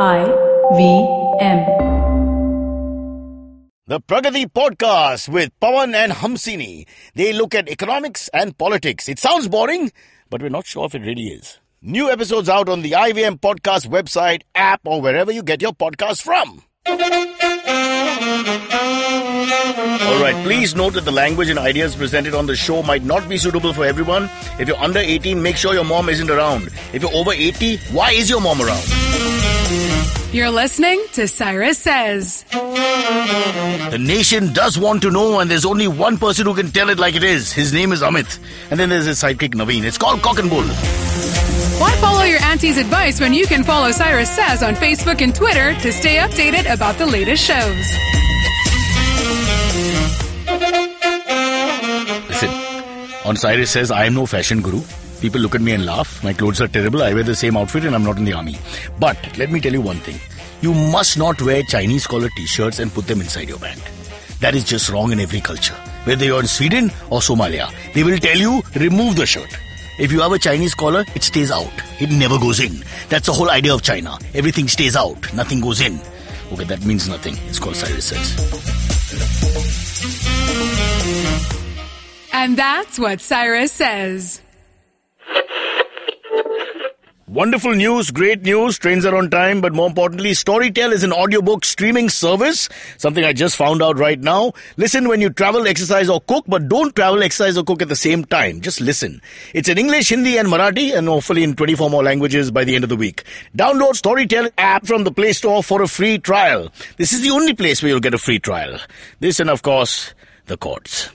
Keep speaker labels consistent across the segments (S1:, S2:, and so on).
S1: IVM.
S2: The Pragati Podcast with Pawan and Hamsini. They look at economics and politics. It sounds boring, but we're not sure if it really is. New episodes out on the IVM Podcast website, app, or wherever you get your podcasts from. Alright, please note that the language and ideas presented on the show might not be suitable for everyone. If you're under 18, make sure your mom isn't around. If you're over 80, why is your mom around?
S3: You're listening to Cyrus Says.
S2: The nation does want to know, and there's only one person who can tell it like it is. His name is Amit. And then there's his sidekick Navin. It's called Cock and Bull.
S3: Why follow your auntie's advice when you can follow Cyrus Says on Facebook and Twitter to stay updated about the latest shows?
S2: Listen, on Cyrus Says, I am no fashion guru. People look at me and laugh. My clothes are terrible. I wear the same outfit and I'm not in the army. But let me tell you one thing. You must not wear Chinese collar t-shirts and put them inside your band. That is just wrong in every culture. Whether you're in Sweden or Somalia, they will tell you, remove the shirt. If you have a Chinese collar, it stays out. It never goes in. That's the whole idea of China. Everything stays out. Nothing goes in. Okay, that means nothing. It's called Cyrus Says.
S3: And that's what Cyrus says.
S2: Wonderful news, great news, trains are on time, but more importantly, Storytel is an audiobook streaming service, something I just found out right now. Listen when you travel, exercise or cook, but don't travel, exercise or cook at the same time. Just listen. It's in English, Hindi and Marathi, and hopefully in 24 more languages by the end of the week. Download Storytel app from the Play Store for a free trial. This is the only place where you'll get a free trial. This and of course, the chords.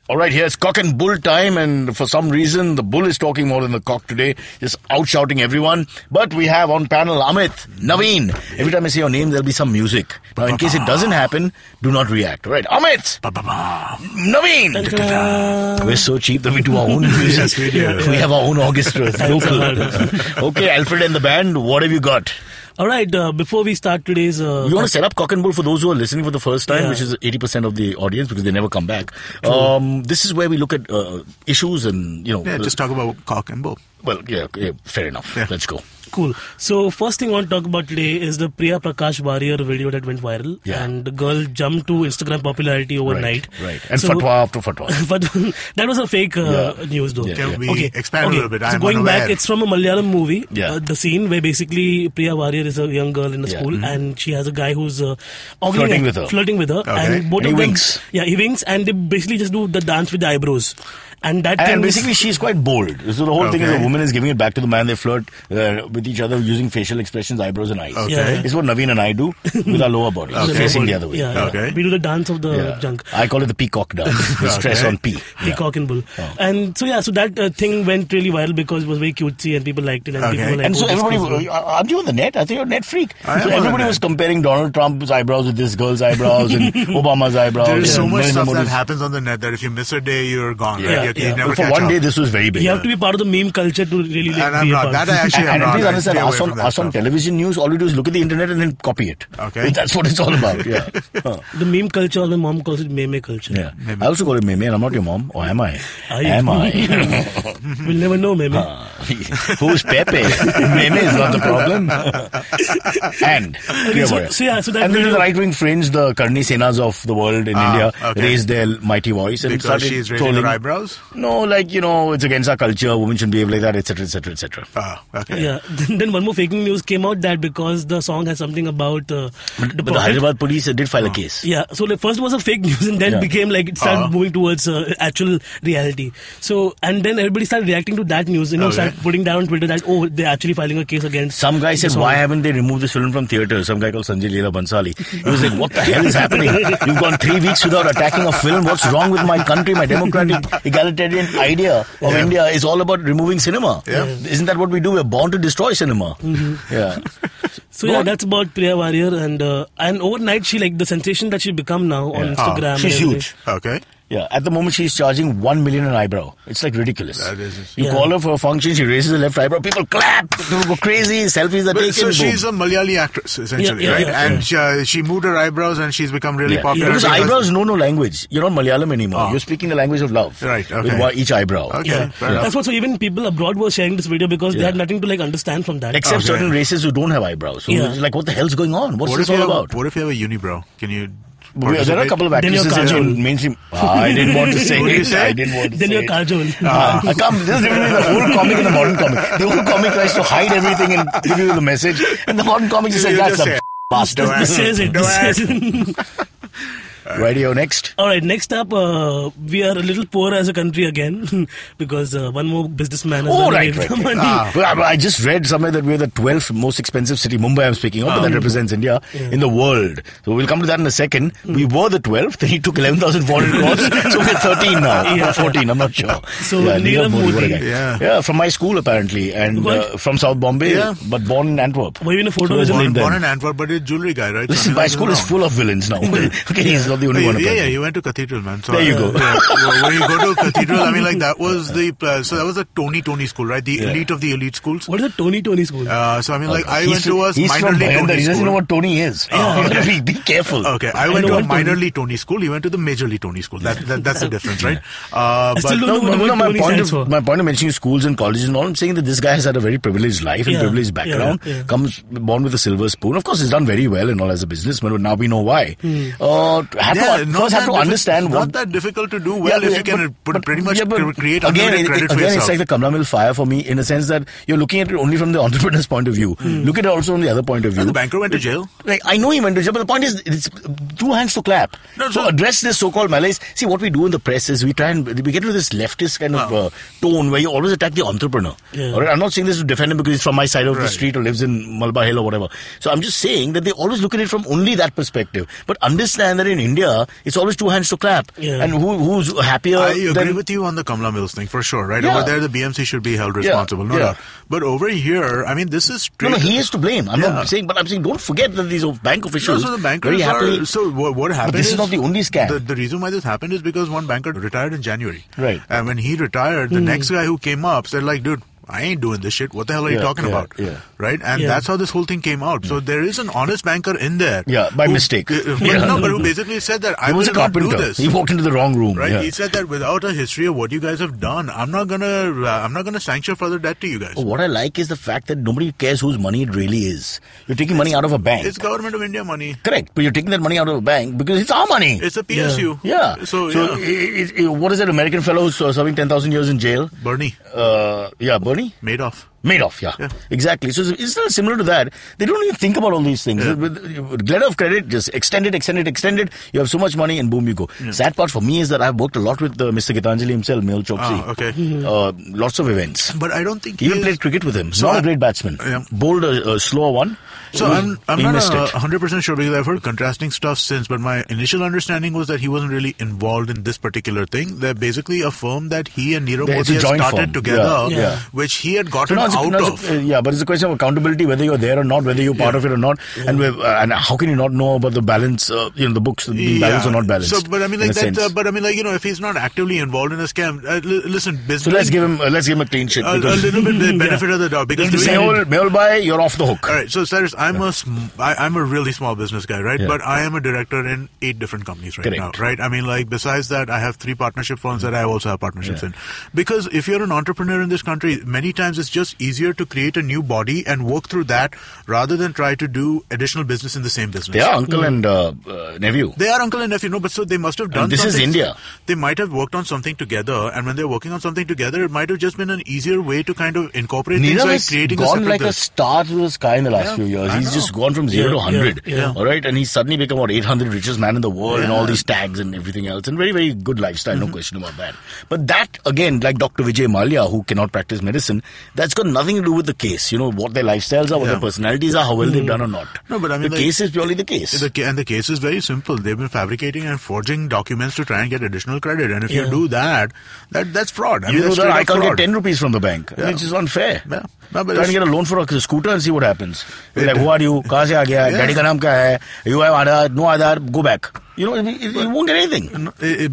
S2: Alright, here's Cock and Bull time, and for some reason, the bull is talking more than the cock today, just out-shouting everyone. But we have on panel Amit, Navin. Every time I say your name, there'll be some music. Now, in case it doesn't happen, do not react. Alright, Amit! Navin! We're so cheap that we do our own music.
S4: Yes, we do.
S2: We have our own orchestras, local. Okay, Alfred and the band, what have you got?
S4: All right, before we start today's...
S2: you want to set up Cock and Bull for those who are listening for the first time, which is 80% of the audience because they never come back. This is where we look at issues and,
S5: just talk about Cock and Bull.
S2: Well, yeah, fair enough. Yeah. Let's go.
S4: Cool. So, first thing I want to talk about today is the Priya Prakash Warrior video that went viral. Yeah. And the girl jumped to Instagram popularity overnight.
S2: Right. And so, fatwa after fatwa.
S4: But that was a fake news though.
S5: Can we expand a little bit?
S4: So going back, it's from a Malayalam movie. The scene where basically Priya Warrior is a young girl in a school and she has a guy who's flirting with her.
S5: Okay.
S4: And both
S2: and
S4: of them,
S2: winks.
S4: Yeah, he winks and they basically just do the dance with the eyebrows. And
S2: basically she's quite bold. So the whole thing is a woman is giving it back to the man. They flirt with each other using facial expressions, eyebrows and eyes.
S5: Okay.
S2: It's what Naveen and I do with our lower body, facing the other way.
S4: We do the dance of the junk.
S2: I call it the peacock dance. The stress on P.
S4: Peacock and Bull. And so that thing went really viral because it was very cutesy and people liked it. And people were like,
S2: and so everybody, aren't you on the net? I think you're a net freak. So everybody was comparing Donald Trump's eyebrows with this girl's eyebrows and Obama's eyebrows.
S5: There's so much stuff that happens on the net that if you miss a day, you're gone. Right? You never
S2: for one day, this was very big.
S4: You have to be part of the meme culture to really
S5: and I'm not. That I actually am not.
S2: Please understand, us on television news, all we do is look at the internet and then copy it.
S5: Okay.
S2: That's what it's all about.
S4: The meme culture, or my mom calls it meme culture.
S2: Yeah. I also call it meme, and I'm not your mom. Or am I? Am I?
S4: We'll never know, meme.
S2: Who's Pepe? Meme is not the problem. And then the right-wing fringe, the Karni Senas of the world in India, raised their mighty voice and
S5: because she's raising her eyebrows?
S2: No, it's against our culture, women shouldn't behave like that, etc., etc., etc.
S4: Yeah. Then one more fake news came out that because the song has something about
S2: but the Hyderabad police did file a case.
S4: Yeah, so first was a fake news and then became it started moving towards actual reality. So, and then everybody started reacting to that news, started putting that on Twitter that, they're actually filing a case against.
S2: Some guy said, why haven't they removed this film from theatres? Some guy called Sanjay Leela Bansali. He was like, what the hell is happening? You've gone 3 weeks without attacking a film. What's wrong with my country? My democratic, egalitarian idea of India is all about removing cinema. Yeah. Isn't that what we do? We're born to destroy cinema. Yeah.
S4: So that's about Priya Warrior, and overnight she the sensation that she become now on Instagram.
S2: She's huge.
S5: Okay.
S2: Yeah, at the moment she's charging 1 million an eyebrow. It's like ridiculous.
S5: That is.
S2: You call her for a function, she raises her left eyebrow, people clap, people go crazy, selfies are taken.
S5: So she's a Malayali actress, essentially, right? And she moved her eyebrows and she's become really popular.
S2: Because eyebrows know no language. You're not Malayalam anymore. You're speaking the language of love.
S5: Right, okay.
S2: With each eyebrow.
S5: Okay,
S4: That's what, so even people abroad were sharing this video because they had nothing to understand from that.
S2: Except certain races who don't have eyebrows. So it's like, what the hell's going on? What's this all about?
S5: What if you have a unibrow? Can you...
S2: There are a couple of actresses in mainstream. I didn't want to say it. I didn't want to say it.
S4: Then you're kajol.
S2: I can't. This is different the old comic and the modern comic. The old comic tries to hide everything and give you the message. And the modern comic just says, that's a bastard.
S4: This says it.
S2: Radio next.
S4: Alright, next up, we are a little poor as a country again because one more businessman has money.
S2: I just read somewhere that we're the 12th most expensive city, Mumbai I'm speaking of, but that represents India, in the world. So we'll come to that in a second. We were the 12th, then he took 11,400 crores, so we're 13 now, 14, I'm not sure.
S4: So Nirav Modi.
S2: Yeah, from my school apparently, and from South Bombay, but born in Antwerp.
S4: Were you in a photo?
S5: Born in Antwerp, but he's a jewelry guy, right?
S2: Listen, my school is full of villains now. Okay, he's not the only one.
S5: Yeah, you went to Cathedral, man. So
S2: there you go.
S5: When you go to Cathedral, I mean, like that was the Tony school, right? The elite of the elite schools.
S4: What is a Tony school?
S5: So I mean, like I went to a minorly Tony school.
S2: He doesn't know what Tony is. Be careful.
S5: Okay, I went to a minorly Tony school. He went to the majorly Tony school. That's the difference, right?
S2: My point of mentioning schools and colleges and all, I'm saying that this guy has had a very privileged life and privileged background. Comes born with a silver spoon. Of course, he's done very well and all as a businessman, but now we know why. Have to understand
S5: not that difficult to do well if you can pretty much create unlimited credit for yourself.
S2: It's like the Kamla Mill fire for me in a sense that you're looking at it only from the entrepreneur's point of view. Look at it also from the other point of view.
S5: And the banker went to jail.
S2: Like, I know he went to jail, but the point is, it's two hands to clap. So address this so-called malaise. See, what we do in the press is we get into this leftist kind of tone where you always attack the entrepreneur. All right? I'm not saying this to defend him because he's from my side of the street or lives in Malabar Hill or whatever. So I'm just saying that they always look at it from only that perspective. But understand that in India, it's always two hands to clap. And who's happier?
S5: I agree with you on the Kamla Mills thing for sure, right? Over there, the BMC should be held responsible, no doubt. But over here, I mean, this is straight.
S2: No, he is to blame. I'm not saying, but I'm saying don't forget that these bank officials.
S5: So the bankers
S2: very happily.
S5: So what happened?
S2: But this is not the only scam.
S5: The reason why this happened is because one banker retired in January.
S2: Right.
S5: And when he retired, the next guy who came up said, like, dude, I ain't doing this shit. What the hell are you talking about? Right? And that's how this whole thing came out. So there is an honest banker in there.
S2: Yeah, by mistake.
S5: But who basically said that I will not do this.
S2: He walked into the wrong room.
S5: Right? He said that without a history of what you guys have done, I'm not gonna sanction further debt to you guys.
S2: What I like is the fact that nobody cares whose money it really is. You're taking money out of a bank.
S5: It's Government of India money.
S2: Correct. But you're taking that money out of a bank because it's our money.
S5: It's a PSU. So
S2: what is that American fellow who's serving 10,000 years in jail?
S5: Bernie.
S2: Bernie? Madoff, yeah. Exactly. So it's still similar to that. They don't even think about all these things. With letter of credit, just extend it. You have so much money and boom, you go. Sad part for me is that I've worked a lot with Mr. Gitanjali himself, Mehul Chokshi. Lots of events.
S5: But I don't think
S2: even played cricket with him. So not a great batsman. Bowled a slower one.
S5: So I'm not 100% sure because I've heard contrasting stuff since, but my initial understanding was that he wasn't really involved in this particular thing. They're basically a firm that he and Nirav Modi started together, which he had gotten out of.
S2: But it's a question of accountability, whether you're there or not, whether you're part of it or not, and how can you not know about the balance, the books being balanced or not balanced?
S5: So, but I mean, if he's not actively involved in a scam, listen, business.
S2: So let's give him a clean sheet.
S5: A little bit the benefit of the doubt because
S2: Mehul bhai, you're off the hook.
S5: All right, so Cyrus, I'm a really small business guy, right? But I am a director in 8 different companies now, right? I mean, like, besides that, I have 3 partnership firms that I also have partnerships in. Because if you're an entrepreneur in this country, many times it's just easier to create a new body and work through that rather than try to do additional business in the same business.
S2: They are uncle and nephew.
S5: They are uncle and nephew, no, but so they must have done
S2: this
S5: something.
S2: Is India.
S5: They might have worked on something together, and when they're working on something together, it might have just been an easier way to kind of incorporate things like creating a separate
S2: gone like a star to the sky in the last few years. He's just gone from 0 to 100. All right, and he's suddenly become 800 richest man in the world and all these tags and everything else, and very, very good lifestyle, no question about that. But that again, like Dr. Vijay Mallya, who cannot practice medicine, that's got nothing to do with the case. You know what their lifestyles are, what their personalities are, how well they've done or not.
S5: No, but I mean,
S2: the case is purely the case.
S5: And the case is very simple. They've been fabricating and forging documents to try and get additional credit, and if you do that's fraud. I mean, that's
S2: I can't get 10 rupees from the bank, which is unfair. Trying to get a loan for a scooter and see what happens. Like, who are you? Kahan se aa gaya? Daddy ka naam kya hai? You have Aadhaar? No Aadhaar? Go back. You won't get anything.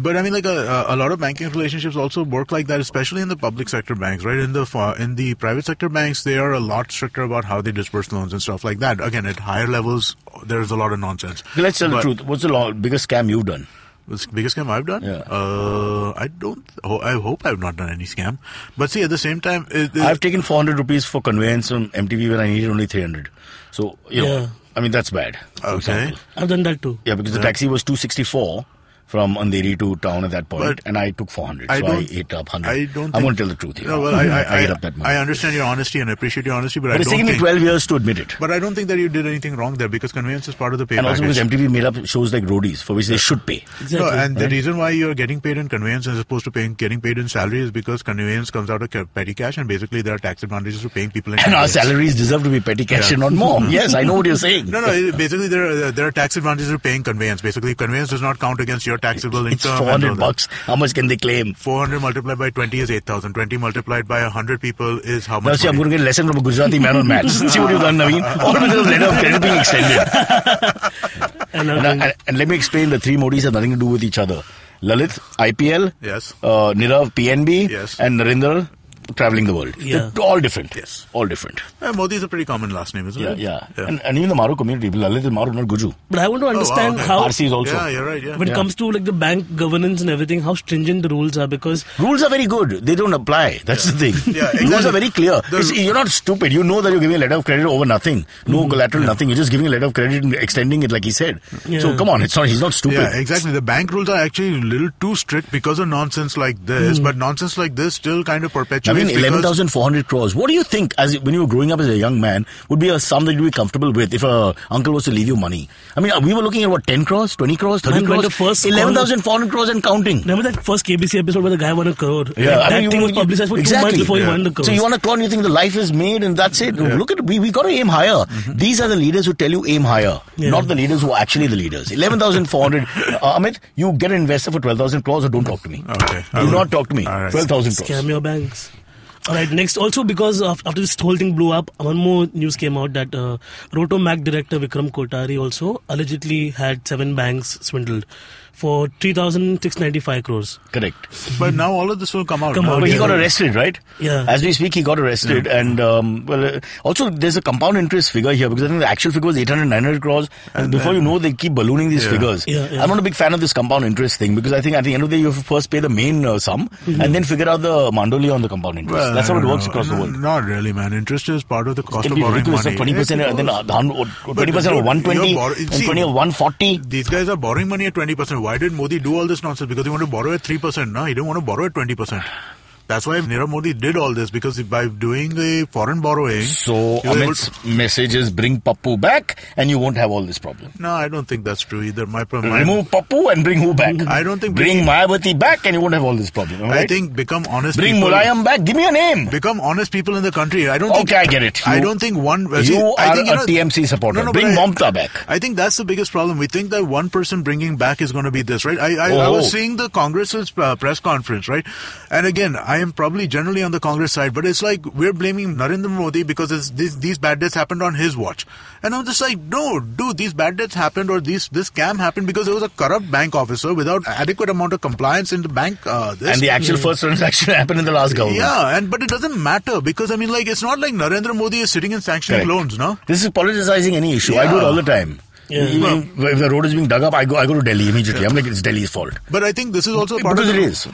S5: But I mean, like a lot of banking relationships also work like that, especially in the public sector banks, right? In the private sector banks, they are a lot stricter about how they disperse loans and stuff like that. Again, at higher levels, there's a lot of nonsense.
S2: Let's tell the truth. What's the biggest scam you've done?
S5: The biggest scam I've done?
S2: Yeah.
S5: I hope I've not done any scam. But see, at the same time...
S2: I've taken 400 rupees for conveyance on MTV when I needed only 300. So, you know, I mean, that's bad.
S5: Okay.
S4: I've done that too.
S2: Yeah, because the taxi was 264 from Andheri to town at that point, and I took 400. I ate up 100. I won't tell the truth here.
S5: No, well,
S2: I ate up that money.
S5: I understand your honesty and appreciate your honesty, but
S2: it's taken me 12 years to admit it.
S5: But I don't think that you did anything wrong there, because conveyance is part of the pay package.
S2: And also because MTV made up shows like Roadies, for which they should pay.
S4: Exactly.
S5: No, and the reason why you're getting paid in conveyance as opposed to getting paid in salary is because conveyance comes out of petty cash, and basically there are tax advantages to paying people in conveyance.
S2: And our salaries deserve to be petty cash and not more. Yes, I know what you're saying.
S5: No, basically there are tax advantages to paying conveyance. Basically, conveyance does not count against your taxable income.
S2: $400. How much can they claim?
S5: 400 multiplied by 20 is 8,000. 20 multiplied by 100 people is how much?
S2: Now, see, I'm going to get a lesson from a Gujarati man on maths. See what you've done, Naveen? All because of letter of credit being extended. And let me explain, the three Modis have nothing to do with each other. Lalit, IPL.
S5: Yes.
S2: Nirav, PNB.
S5: Yes.
S2: And Narendra, traveling the world.
S4: Yeah.
S2: They're all different.
S5: Yes.
S2: All different.
S5: Modi is a pretty common last name, isn't it?
S2: Yeah. And even the Maru community, Lalit is Maru, not Guju.
S4: But I want to understand how...
S2: RC is also.
S5: Yeah, you're right, yeah.
S4: When it comes to like the bank governance and everything, how stringent the rules are, because...
S2: Rules are very good. They don't apply. That's the thing.
S5: Yeah, exactly.
S2: Rules are very clear. You're not stupid. You know that you're giving a letter of credit over nothing. No collateral, nothing. You're just giving a letter of credit and extending it like he said.
S4: Yeah.
S2: So come on, he's not stupid.
S5: Yeah, exactly. The bank rules are actually a little too strict because of nonsense like this, but nonsense like this still kind of perpetuates.
S2: I mean, 11,400 crores. What do you think, when you were growing up as a young man, would be a sum that you'd be comfortable with if a uncle was to leave you money? I mean, we were looking at 10 crores, 20 crores, 30 crores, 11,400 crores and counting.
S4: Remember that first KBC episode where the guy won a crore?
S2: Yeah,
S4: that thing was publicized for 2 months before he won the crore.
S2: So you want a crore and you think the life is made and that's it. Yeah. Look at we got to aim higher. These are the leaders who tell you aim higher, not the leaders who are actually the leaders. 11,400. Amit, you get an investor for 12,000 crores or don't talk to me.
S5: Okay.
S2: Do not talk to me.
S5: Right.
S2: 12,000 crores.
S4: Scam your banks. Alright, next, also because after this whole thing blew up, one more news came out that Rotomac director Vikram Kothari also allegedly had 7 banks swindled for 3,695 crores.
S2: Correct.
S5: But now all of this will come out.
S2: But he got arrested, right?
S4: Yeah.
S2: As we speak, he got arrested. And also there's a compound interest figure here, because I think the actual figure was 800, 900 crores. And before you know, they keep ballooning these figures. I'm not a big fan of this compound interest thing, because I think at the end of the day, you have to first pay the main sum and then figure out the mandoli on the compound interest.
S5: Well,
S2: that's how it works across the world.
S5: Not really, man. Interest is part of the cost of borrowing
S2: ridiculous,
S5: money.
S2: 20% and then 20% of 120 and 20 of 140.
S5: These guys are borrowing money at 20%. Why did Modi do all this nonsense? Because he wanted to borrow at 3%. No, he didn't want to borrow at 20%. That's why Nirav Modi did all this, because by doing a foreign borrowing...
S2: So, Amit's message is bring Pappu back and you won't have all this problem.
S5: No, I don't think that's true either.
S2: Remove Pappu and bring who back?
S5: I don't think...
S2: Bring Mayawati back and you won't have all this problem. Right?
S5: I think become honest
S2: bring
S5: people...
S2: Bring Mulayam back. Give me a name.
S5: Become honest people in the country. I don't think...
S2: Okay, I get it.
S5: I don't think one...
S2: You are a TMC supporter. Bring Mamta back.
S5: I think that's the biggest problem. We think that one person bringing back is going to be this, right? I was seeing the Congress's press conference, right? And again, I am probably generally on the Congress side, but it's like we're blaming Narendra Modi because these bad debts happened on his watch. And I'm just like, no, dude, these bad debts happened, or this scam happened because there was a corrupt bank officer without adequate amount of compliance in the bank.
S2: And the actual first transaction happened in the last government.
S5: Yeah, but it doesn't matter, because I mean, like, it's not like Narendra Modi is sitting and sanctioning loans, no?
S2: This is politicizing any issue. I do it all the time. Yeah. If the road is being dug up, I go to Delhi immediately. I'm like, it's Delhi's fault.
S5: But I think this is also part of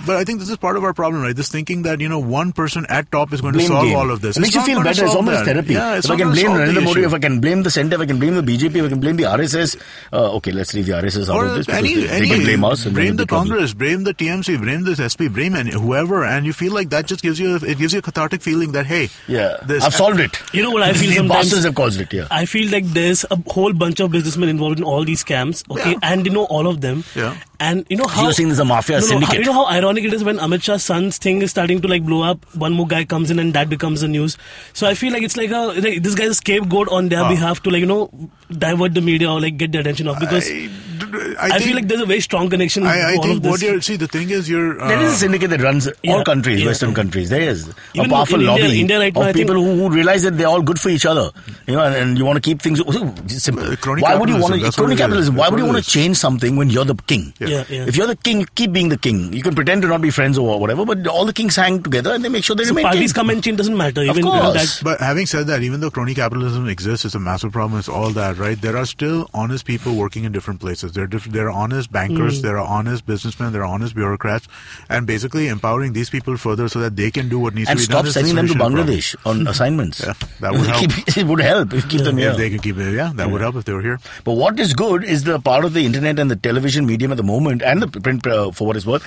S5: But I think this is part of our problem, right? This thinking that, one person at top is going to solve all of this.
S2: It makes you feel better. It's almost therapy.
S5: Yeah,
S2: if I can blame Narendra Modi, if I can blame the centre, if I can blame the BJP, if I can blame the RSS, okay, let's leave the RSS out of this. They can blame us.
S5: Blame the Congress, blame the TMC, blame the SP, blame whoever, and you feel like that just gives you a cathartic feeling that, hey,
S2: I've solved it.
S4: You know what I feel
S2: the
S4: sometimes?
S2: bosses have caused it,
S4: I feel like there's a whole bunch of businessmen involved in all these scams, okay, and all of them, and how
S2: you're saying there's a mafia syndicate.
S4: You know how ironic it is when Amit Shah's son's thing is starting to blow up. One more guy comes in and that becomes the news. So I feel like it's like this guy's a scapegoat on their behalf to divert the media or get the attention off, because I feel like there's a very strong connection.
S5: I
S4: all
S5: think
S4: of this.
S5: what you're... See, the thing is
S2: there is a syndicate that runs all countries, Western countries. There is
S4: Even
S2: a powerful
S4: in
S2: lobby
S4: India right now,
S2: of people who realize that they're all good for each other. And you want to keep things simple. Why would you want to... Crony capitalism. Why would you want to change something when you're the king?
S4: Yeah.
S2: If you're the king, keep being the king. You can pretend to not be friends or whatever, but all the kings hang together and they make sure they remain
S4: parties
S2: kings.
S4: come and change, doesn't matter.
S2: Of course.
S5: But having said that, even though crony capitalism exists, it's a massive problem. It's all that, right? There are still honest people working in different places. There are honest bankers, there are honest businessmen, there are honest bureaucrats, and basically empowering these people further so that they can do what needs to be done.
S2: And stop sending them to Bangladesh on assignments.
S5: Yeah, that would help.
S2: It would help if you keep them here.
S5: If they can keep it, that would help if they were here.
S2: But what is good is the part of the internet and the television medium at the moment, and the print for what it's worth,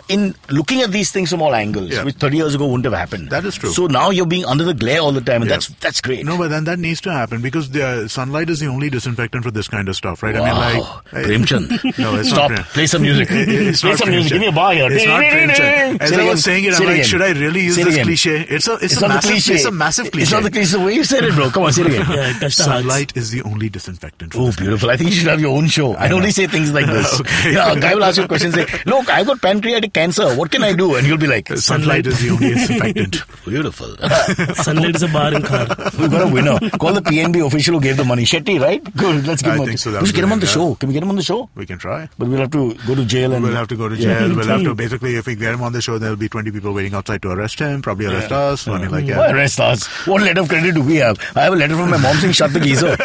S2: in looking at these things from all angles, which 30 years ago wouldn't have happened.
S5: That is true.
S2: So now you're being under the glare all the time, and that's great.
S5: No, but then that needs to happen because the sunlight is the only disinfectant for this kind of stuff, right?
S2: Wow.
S5: I mean, like
S2: Premchand.
S5: No, it's
S2: Stop.
S5: not.
S2: Play some music.
S5: It's
S2: Play
S5: not
S2: some music.
S5: Premchand.
S2: Give me a bar here.
S5: It's not Premchand. As I was saying it, I'm like, should I really use this cliche? It's a massive cliche.
S2: It's not the cliche. The way you said it, bro. Come on, say it again.
S5: Sunlight is the only disinfectant.
S2: Oh, beautiful. I think you should have your own show. I only say things like this.
S5: Okay.
S2: A guy will ask you a question, say, look, I've got pancreatic cancer. What can I do? And you'll be like,
S5: sunlight is the only disinfectant.
S2: Beautiful.
S4: Sunlight is a bar in car.
S2: We've got a winner. Call the PNB official who gave the money. Shetty, right? Good. Let's give him
S5: think so.
S2: We should get him on the show. Can we get him on the show?
S5: We can try.
S2: But we'll have to go to jail.
S5: We'll have to go to jail. We'll have to basically, if we get him on the show, there'll be 20 people waiting outside to arrest him, probably arrest us. I mean, like,
S2: Why arrest us? What letter of credit do we have? I have a letter from my mom saying shut the geezer.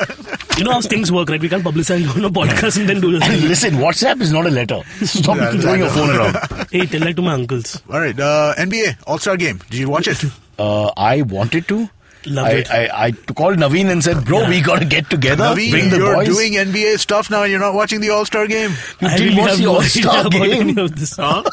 S4: You know how things work, right? We can't publicize on a podcast and then do this.
S2: And listen, WhatsApp is not a letter. Stop throwing your phone around.
S4: Hey, tell that to my uncles.
S5: All right, NBA All-Star Game. Did you watch it?
S2: I wanted to.
S4: Loved it.
S2: I called Navin and said, bro, we got to get together.
S5: Navin,
S2: bring the
S5: you're
S2: boys.
S5: doing NBA stuff now and you're not watching the All-Star Game.
S2: You didn't watch the All-Star game?
S4: Huh?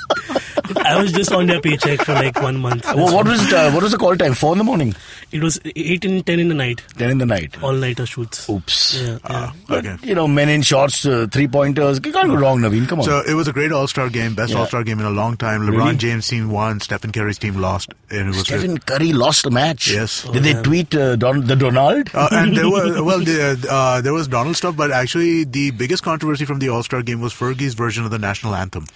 S4: I was just on their paycheck for like 1 month.
S2: Well, what was the call time? 4 in the morning?
S4: It was 8 and 10 in the night.
S2: 10 in the night.
S4: All-nighter shoots.
S2: Oops.
S4: Yeah.
S2: Okay. Men in shorts, 3-pointers. You can't go wrong, Naveen. Come on.
S5: So it was a great All-Star game. Best All-Star game in a long time. LeBron James' team won. Stephen Curry's team lost. And it was
S2: Stephen Curry lost a match.
S5: Yes.
S2: Did they tweet the Donald?
S5: And there were, there was Donald stuff, but actually the biggest controversy from the All-Star game was Fergie's version of the national anthem.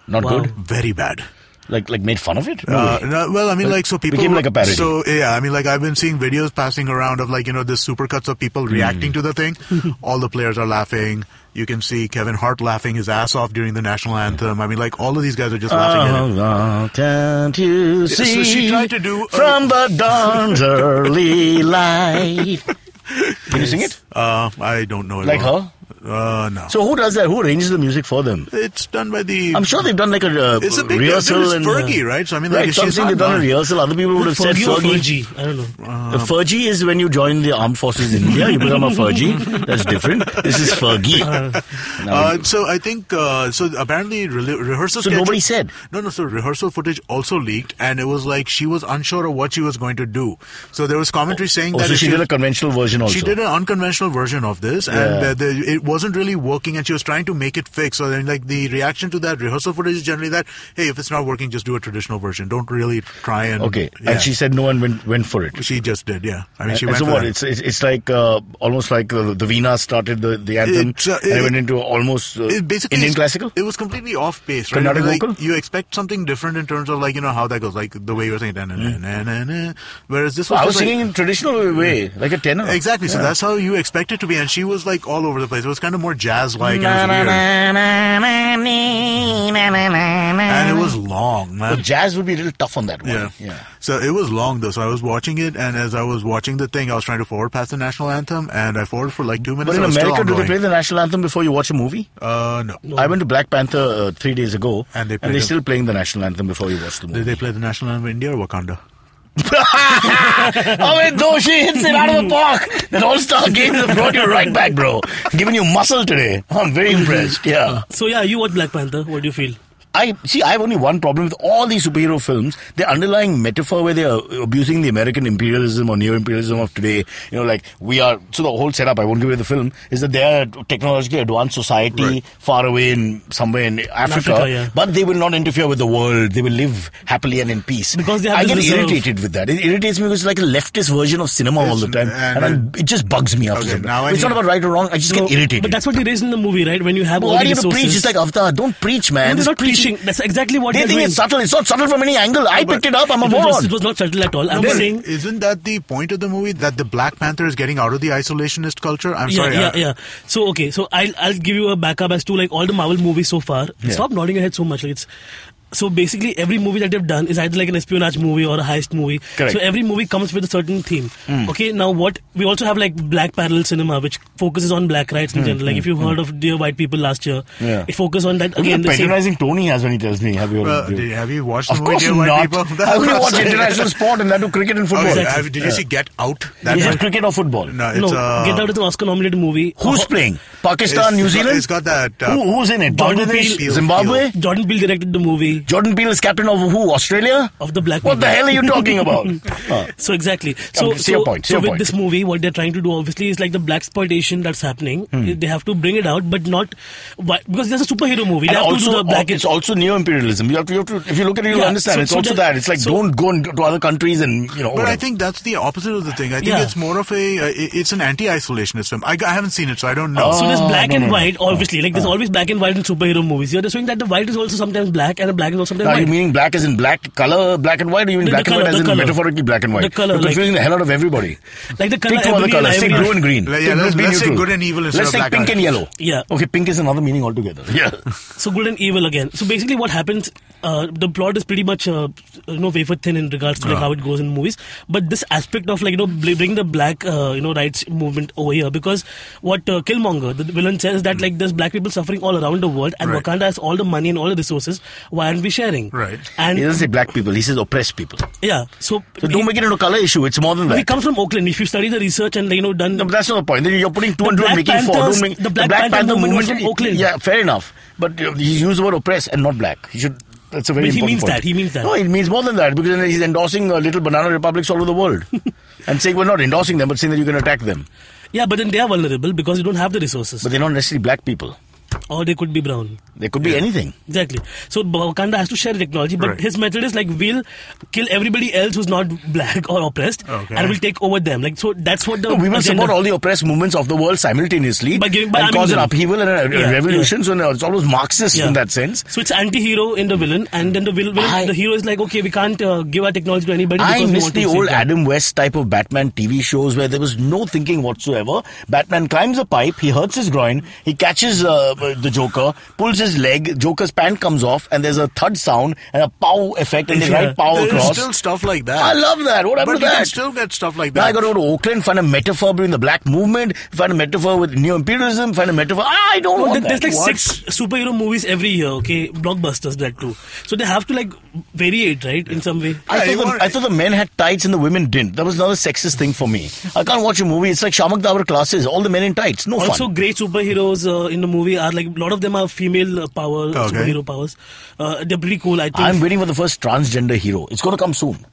S2: Not good?
S5: Very bad.
S2: Like made fun of it?
S5: No, well, I mean, like, so people
S2: became like a parody.
S5: So yeah, I mean, like, I've been seeing videos passing around of, like, the supercuts of people reacting to the thing. All the players are laughing. You can see Kevin Hart laughing his ass off during the national anthem. I mean, like, all of these guys are just laughing at it.
S2: Can't you see?
S5: So she tried to do
S2: from the dawn's early light. Can you sing it?
S5: I don't know it.
S2: Like her?
S5: No.
S2: So who does that? Who arranges the music for them?
S5: It's done by the...
S2: I'm sure they've done like a
S5: it's a big
S2: rehearsal.
S5: It's Fergie, right? So I mean, like,
S2: right, something they've done a rehearsal. Other people would have said
S4: Fergie. I don't know.
S2: Fergie is when you join the armed forces in India. You become a Fergie. That's different. This is Fergie.
S5: So I think so. Apparently, rehearsal.
S2: So nobody said.
S5: No. So rehearsal footage also leaked, and it was like she was unsure of what she was going to do. So there was commentary saying that
S2: so she did a conventional version also.
S5: She did an unconventional version of this, and it wasn't really working, and she was trying to make it fix. So then, like, the reaction to that rehearsal footage is generally that, hey, if it's not working, just do a traditional version. Don't really try and...
S2: Okay, and she said no one went for it.
S5: She just did, yeah. I mean, she went
S2: so
S5: for
S2: what?
S5: that.
S2: It's like almost like the Veena started the anthem, and it went into almost Indian classical?
S5: It was completely off pace, right?
S2: Carnatic
S5: like,
S2: vocal?
S5: you expect something different in terms of, like, how that goes, like the way you were saying, whereas this was...
S2: I was singing in traditional way, like a tenor.
S5: Exactly, so that's how you expect it to be, and she was, like, all over the place. It was kind of more jazz-like, and it was long, man.
S2: But jazz would be a little tough on that one.
S5: Yeah. So it was long, though. So I was watching it, and as I was watching the thing, I was trying to forward past the national anthem, and I forwarded for like 2 minutes.
S2: But in America, do they play the national anthem before you watch a movie?
S5: No.
S2: I went to Black Panther 3 days ago,
S5: and
S2: they're still playing the national anthem before you watch the movie.
S5: Did they play the national anthem in India or Wakanda?
S2: Amit Doshi hits it out of the park. That All-Star game has brought you right back, bro. Giving you muscle today. I'm very impressed. Yeah.
S4: So yeah, you watch Black Panther. What do you feel?
S2: I have only one problem with all these superhero films. The underlying metaphor where they are abusing the American imperialism or neo-imperialism of today, like we are, so the whole setup, I won't give you the film, is that they are a technologically advanced society far away somewhere in Africa, but they will not interfere with the world. They will live happily and in peace.
S4: Because they have
S2: I get irritated with that. It irritates me because it's like a leftist version of cinema all the time, and it just bugs me after some time. It's not about right or wrong. I just get irritated.
S4: But that's what they raised in the movie, right? When you have all the resources. Why do you have to preach?
S2: It's like Avatar. Don't preach, man.
S4: No, they're not preaching. That's exactly what
S2: they think it's subtle. It's not subtle from any angle. I picked it up. I'm a moron.
S4: It was not subtle at all. I'm saying,
S5: isn't that the point of the movie, that the Black Panther is getting out of the isolationist culture? I'm sorry.
S4: Yeah. So okay, so I'll give you a backup as to like all the Marvel movies so far. Stop nodding your head so much. Like it's. So basically, every movie that they've done is either like an espionage movie or a heist movie.
S2: Correct.
S4: So every movie comes with a certain theme. Okay, now we also have like black parallel cinema, which focuses on black rights in general. Like if you've heard of Dear White People last year, it focuses on that. Again,
S2: the patronizing Tony has when he tells me, have you
S5: watched the movie
S2: Dear White People? I only watch international sport and that do cricket and football.
S5: Exactly. Did you see Get Out?
S2: Is it cricket or football?
S5: No,
S4: Get Out is an Oscar-nominated movie.
S2: Who's playing? Pakistan, New Zealand?
S5: It's got that.
S2: Who's in it? Bangladesh? Zimbabwe?
S4: Jordan Peele directed the movie.
S2: Jordan Peele is captain of who? Australia?
S4: Of the black.
S2: What the hell are you talking about?
S4: So exactly. So with this movie, what they're trying to do obviously is like the black exploitation that's happening. They have to bring it out, but not because there's a superhero movie. They have to do the black.
S2: It's also neo-imperialism. You have to. If you look at it, you'll understand. It's also that. It's like don't go to other countries and
S5: But I think that's the opposite of the thing. I think it's more of it's an anti-isolationist film. I haven't seen it, so I don't know.
S4: So there's black and white, obviously. Like there's always black and white in superhero movies. You're just showing that the white is also sometimes black and the black is also sometimes white.
S2: You meaning black as in black color, black and white, or you mean black and white as in metaphorically black and white?
S4: The color,
S2: you're confusing the hell out of everybody.
S4: Like the color.
S2: Pick two other colors. Say blue and green.
S5: Let's say good and evil instead of black.
S2: Let's say pink and yellow.
S4: Yeah.
S2: Okay, pink is another meaning altogether. Yeah.
S4: So good and evil again. So basically what happens, the plot is pretty much wafer thin in regards to like how it goes in movies. But this aspect of like bring the black rights movement over here, because what Killmonger, the villain, says that like there's black people suffering all around the world and Wakanda has all the money and all the resources. Why aren't we sharing?
S5: Right.
S4: And
S2: he doesn't say black people. He says oppressed people.
S4: Yeah. So
S2: don't make it into a color issue. It's more than that.
S4: He comes from Oakland. If you study the research and done.
S2: No, but that's not the point. Then you're putting 2 and 2 and making 4.
S4: The Black Panther movement from Oakland.
S2: Yeah, fair enough. But he used the word oppressed and not black. He should. That's a very important point.
S4: He means that.
S2: No, it means more than that, because he's endorsing little banana republics all over the world and saying we're not endorsing them, but saying that you can attack them.
S4: Yeah, but then they are vulnerable because you don't have the resources.
S2: But they're not necessarily black people.
S4: Or they could be brown.
S2: They could be anything.
S4: Exactly. So Wakanda has to share technology, but his method is like we'll kill everybody else who's not black or oppressed, and we'll take over them. Like so, that's what the
S2: we will support all the oppressed movements of the world simultaneously and cause an upheaval and a revolution. So it's almost Marxist in that sense.
S4: So it's anti-hero in the villain, and then the hero is like, okay, we can't give our technology to anybody.
S2: I miss the old Adam West type of Batman TV shows where there was no thinking whatsoever. Batman climbs a pipe, he hurts his groin, he catches the Joker, pulls his leg, Joker's pant comes off, and there's a thud sound and a pow effect, and they write pow across.
S5: There's still stuff like that.
S2: I love that. What happened to that?
S5: But you can still get stuff like that.
S2: Now I got to go to Oakland, find a metaphor between the black movement, find a metaphor with neo-imperialism, find a metaphor. I don't want that.
S4: There's like 6 superhero movies every year, okay? Blockbusters, that too. So they have to like variate, right, in some way.
S2: I thought the men had tights and the women didn't. That was another sexist thing for me. I can't watch a movie. It's like Shamak Dawar classes. All the men in tights. No fun.
S4: Also, great superheroes in the movie are like, a lot of them are female superhero powers. They're pretty cool, I think.
S2: I'm waiting for the first transgender hero. It's going to come soon.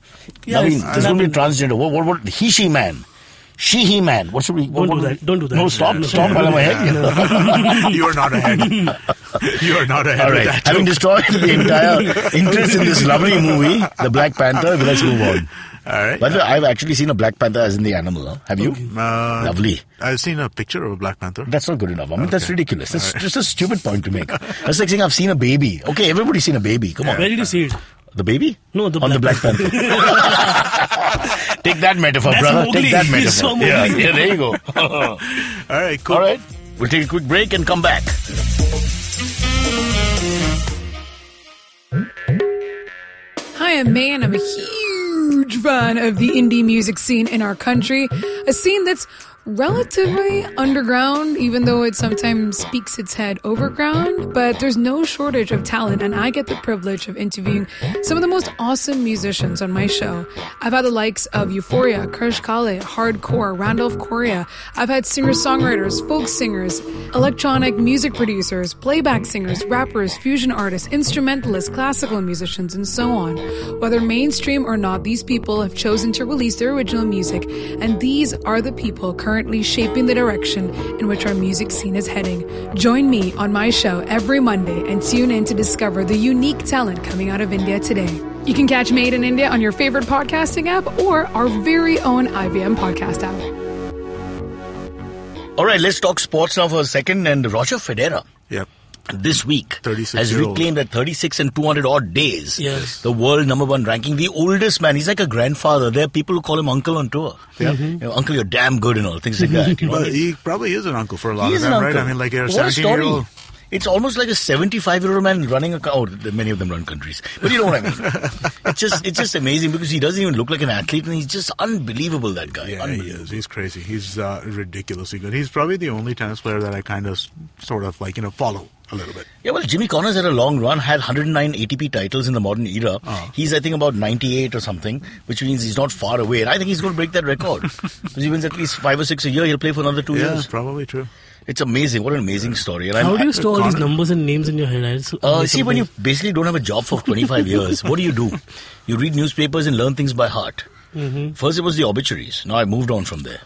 S4: Yeah,
S2: there's going to be transgender. What? He man. He man. What should we?
S4: Don't do that.
S2: No, stop while I'm ahead.
S5: You are not ahead. You are not ahead.
S2: All right. Having destroyed the entire interest in this lovely movie, The Black Panther, let's move on.
S5: All right.
S2: By the way, I've actually seen a Black Panther as in the animal. Huh? Have you? Lovely.
S5: I've seen a picture of a Black Panther.
S2: That's not good enough. I mean, that's ridiculous. That's just a stupid point to make. That's like saying I've seen a baby. Okay, everybody's seen a baby. Come on.
S4: Where did you see it?
S2: The baby?
S4: No,
S2: on the Black Panther. Take that metaphor, brother. Take that metaphor.
S4: So
S2: yeah, there you go.
S5: All right, cool.
S2: All right. We'll take a quick break and come back.
S3: Hi, I'm May, and I'm a huge fan of the indie music scene in our country. A scene that's Relatively underground, even though it sometimes speaks its head overground, but there's no shortage of talent, and I get the privilege of interviewing some of the most awesome musicians on my show. I've had the likes of Euphoria, Krish Kale, Hardcore, Randolph Correa. I've had singer-songwriters, folk singers, electronic music producers, playback singers, rappers, fusion artists, instrumentalists, classical musicians, and so on. Whether mainstream or not, these people have chosen to release their original music, and these are the people currently shaping the direction in which our music scene is heading. Join me on my show every Monday and tune in to discover the unique talent coming out of India today. You can catch Made in India on your favorite podcasting app or our very own IVM podcast app.
S2: All right, let's talk sports now for a second. And Roger Federer.
S5: Yep.
S2: This week has
S5: 36-year-old.
S2: reclaimed at 36 and 200 odd days
S4: Yes.
S2: the world #1 ranking. The oldest man. He's like a grandfather. There are people who call him uncle on tour.
S5: Yeah.
S2: You know, uncle, you're damn good and all things like that. You know?
S5: But he probably is an uncle for a lot
S2: He
S5: of
S2: is an
S5: them, right?
S2: uncle.
S5: I mean, like a
S2: What a story.
S5: 17-year-old.
S2: It's almost like a 75-year-old man running many of them run countries. But you know what I mean. It's just amazing because he doesn't even look like an athlete, and he's just unbelievable, that guy.
S5: Yeah, he is. He's crazy. He's ridiculously good. He's probably the only tennis player that I kind of sort of like, follow a little bit.
S2: Yeah, well, Jimmy Connors had a long run, had 109 ATP titles in the modern era. He's, I think, about 98 or something, which means he's not far away. And I think he's going to break that record. Because he wins at least 5 or 6 a year. He'll play for another 2
S5: Yeah,
S2: years.
S5: probably true.
S2: It's amazing. What an amazing story. And
S4: How do you store all these numbers and names in your head?
S2: see, when you basically don't have a job for 25 years, what do? You read newspapers and learn things by heart. First, it was the obituaries. Now I've moved on from there.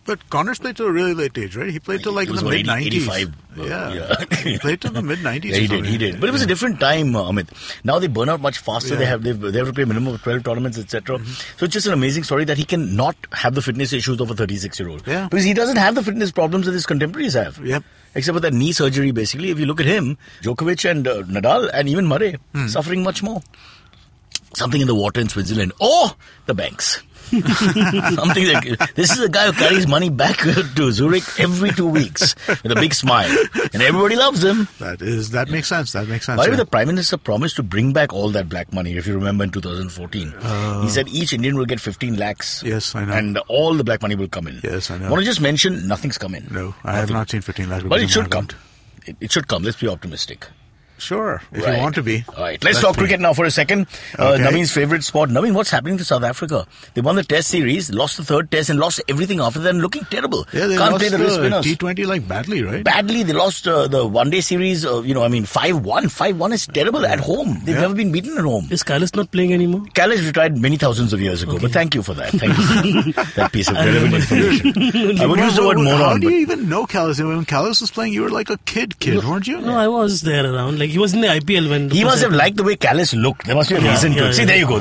S5: But Connors played to a really late age, right? He played till like
S2: It was
S5: the
S2: about
S5: mid-90s.
S2: 85.
S5: Yeah. He played till the mid-90s.
S2: Yeah, he did. But it was a different time, Amit. Now they burn out much faster.
S5: Yeah.
S2: They have to play a minimum of 12 tournaments, etc. So it's just an amazing story that he can not have the fitness issues of a 36-year-old.
S5: Yeah.
S2: Because he doesn't have the fitness problems that his contemporaries have.
S5: Yep.
S2: Except for that knee surgery, basically. If you look at him, Djokovic and Nadal and even Murray suffering much more. Something in the water in Switzerland. Or the banks. Something like this is a guy who carries money back to Zurich every 2 weeks with a big smile, and everybody loves him.
S5: That makes sense. That makes sense.
S2: By the way,
S5: yeah.
S2: the Prime Minister promised to bring back all that black money. If you remember, in 2014, he said each Indian will get 15 lakhs.
S5: Yes, I know.
S2: And all the black money will come in.
S5: Yes, I know.
S2: I want to just mention nothing's come in.
S5: No, I have not seen 15 lakhs.
S2: But it should come. It should come. Let's be optimistic.
S5: Sure, if
S2: Right.
S5: you want to be.
S2: All right, let's talk cricket now for a second.
S5: Okay.
S2: Navin's favourite sport. Navin, what's happening to South Africa? They won the Test series, lost the third Test, and lost everything after that, and looking terrible.
S5: Yeah, they
S2: Can't
S5: lost
S2: play the wrist spinners.
S5: T20 like badly, right?
S2: Badly, they lost the one-day series. 5-1. 5-1 is terrible at home. They've never been beaten at home.
S4: Is Cyrus not playing anymore?
S2: Calais retired many thousands of years ago, but thank you for that. Thank you for that piece of relevant information. I would use the word moron.
S5: How do
S2: but
S5: you even know Callus? When Callus was playing, you were like a kid, weren't you?
S4: No, I was there around. Like, he was in the IPL when...
S2: he must have liked the way Calais looked. There must be a reason to it. See, there you go.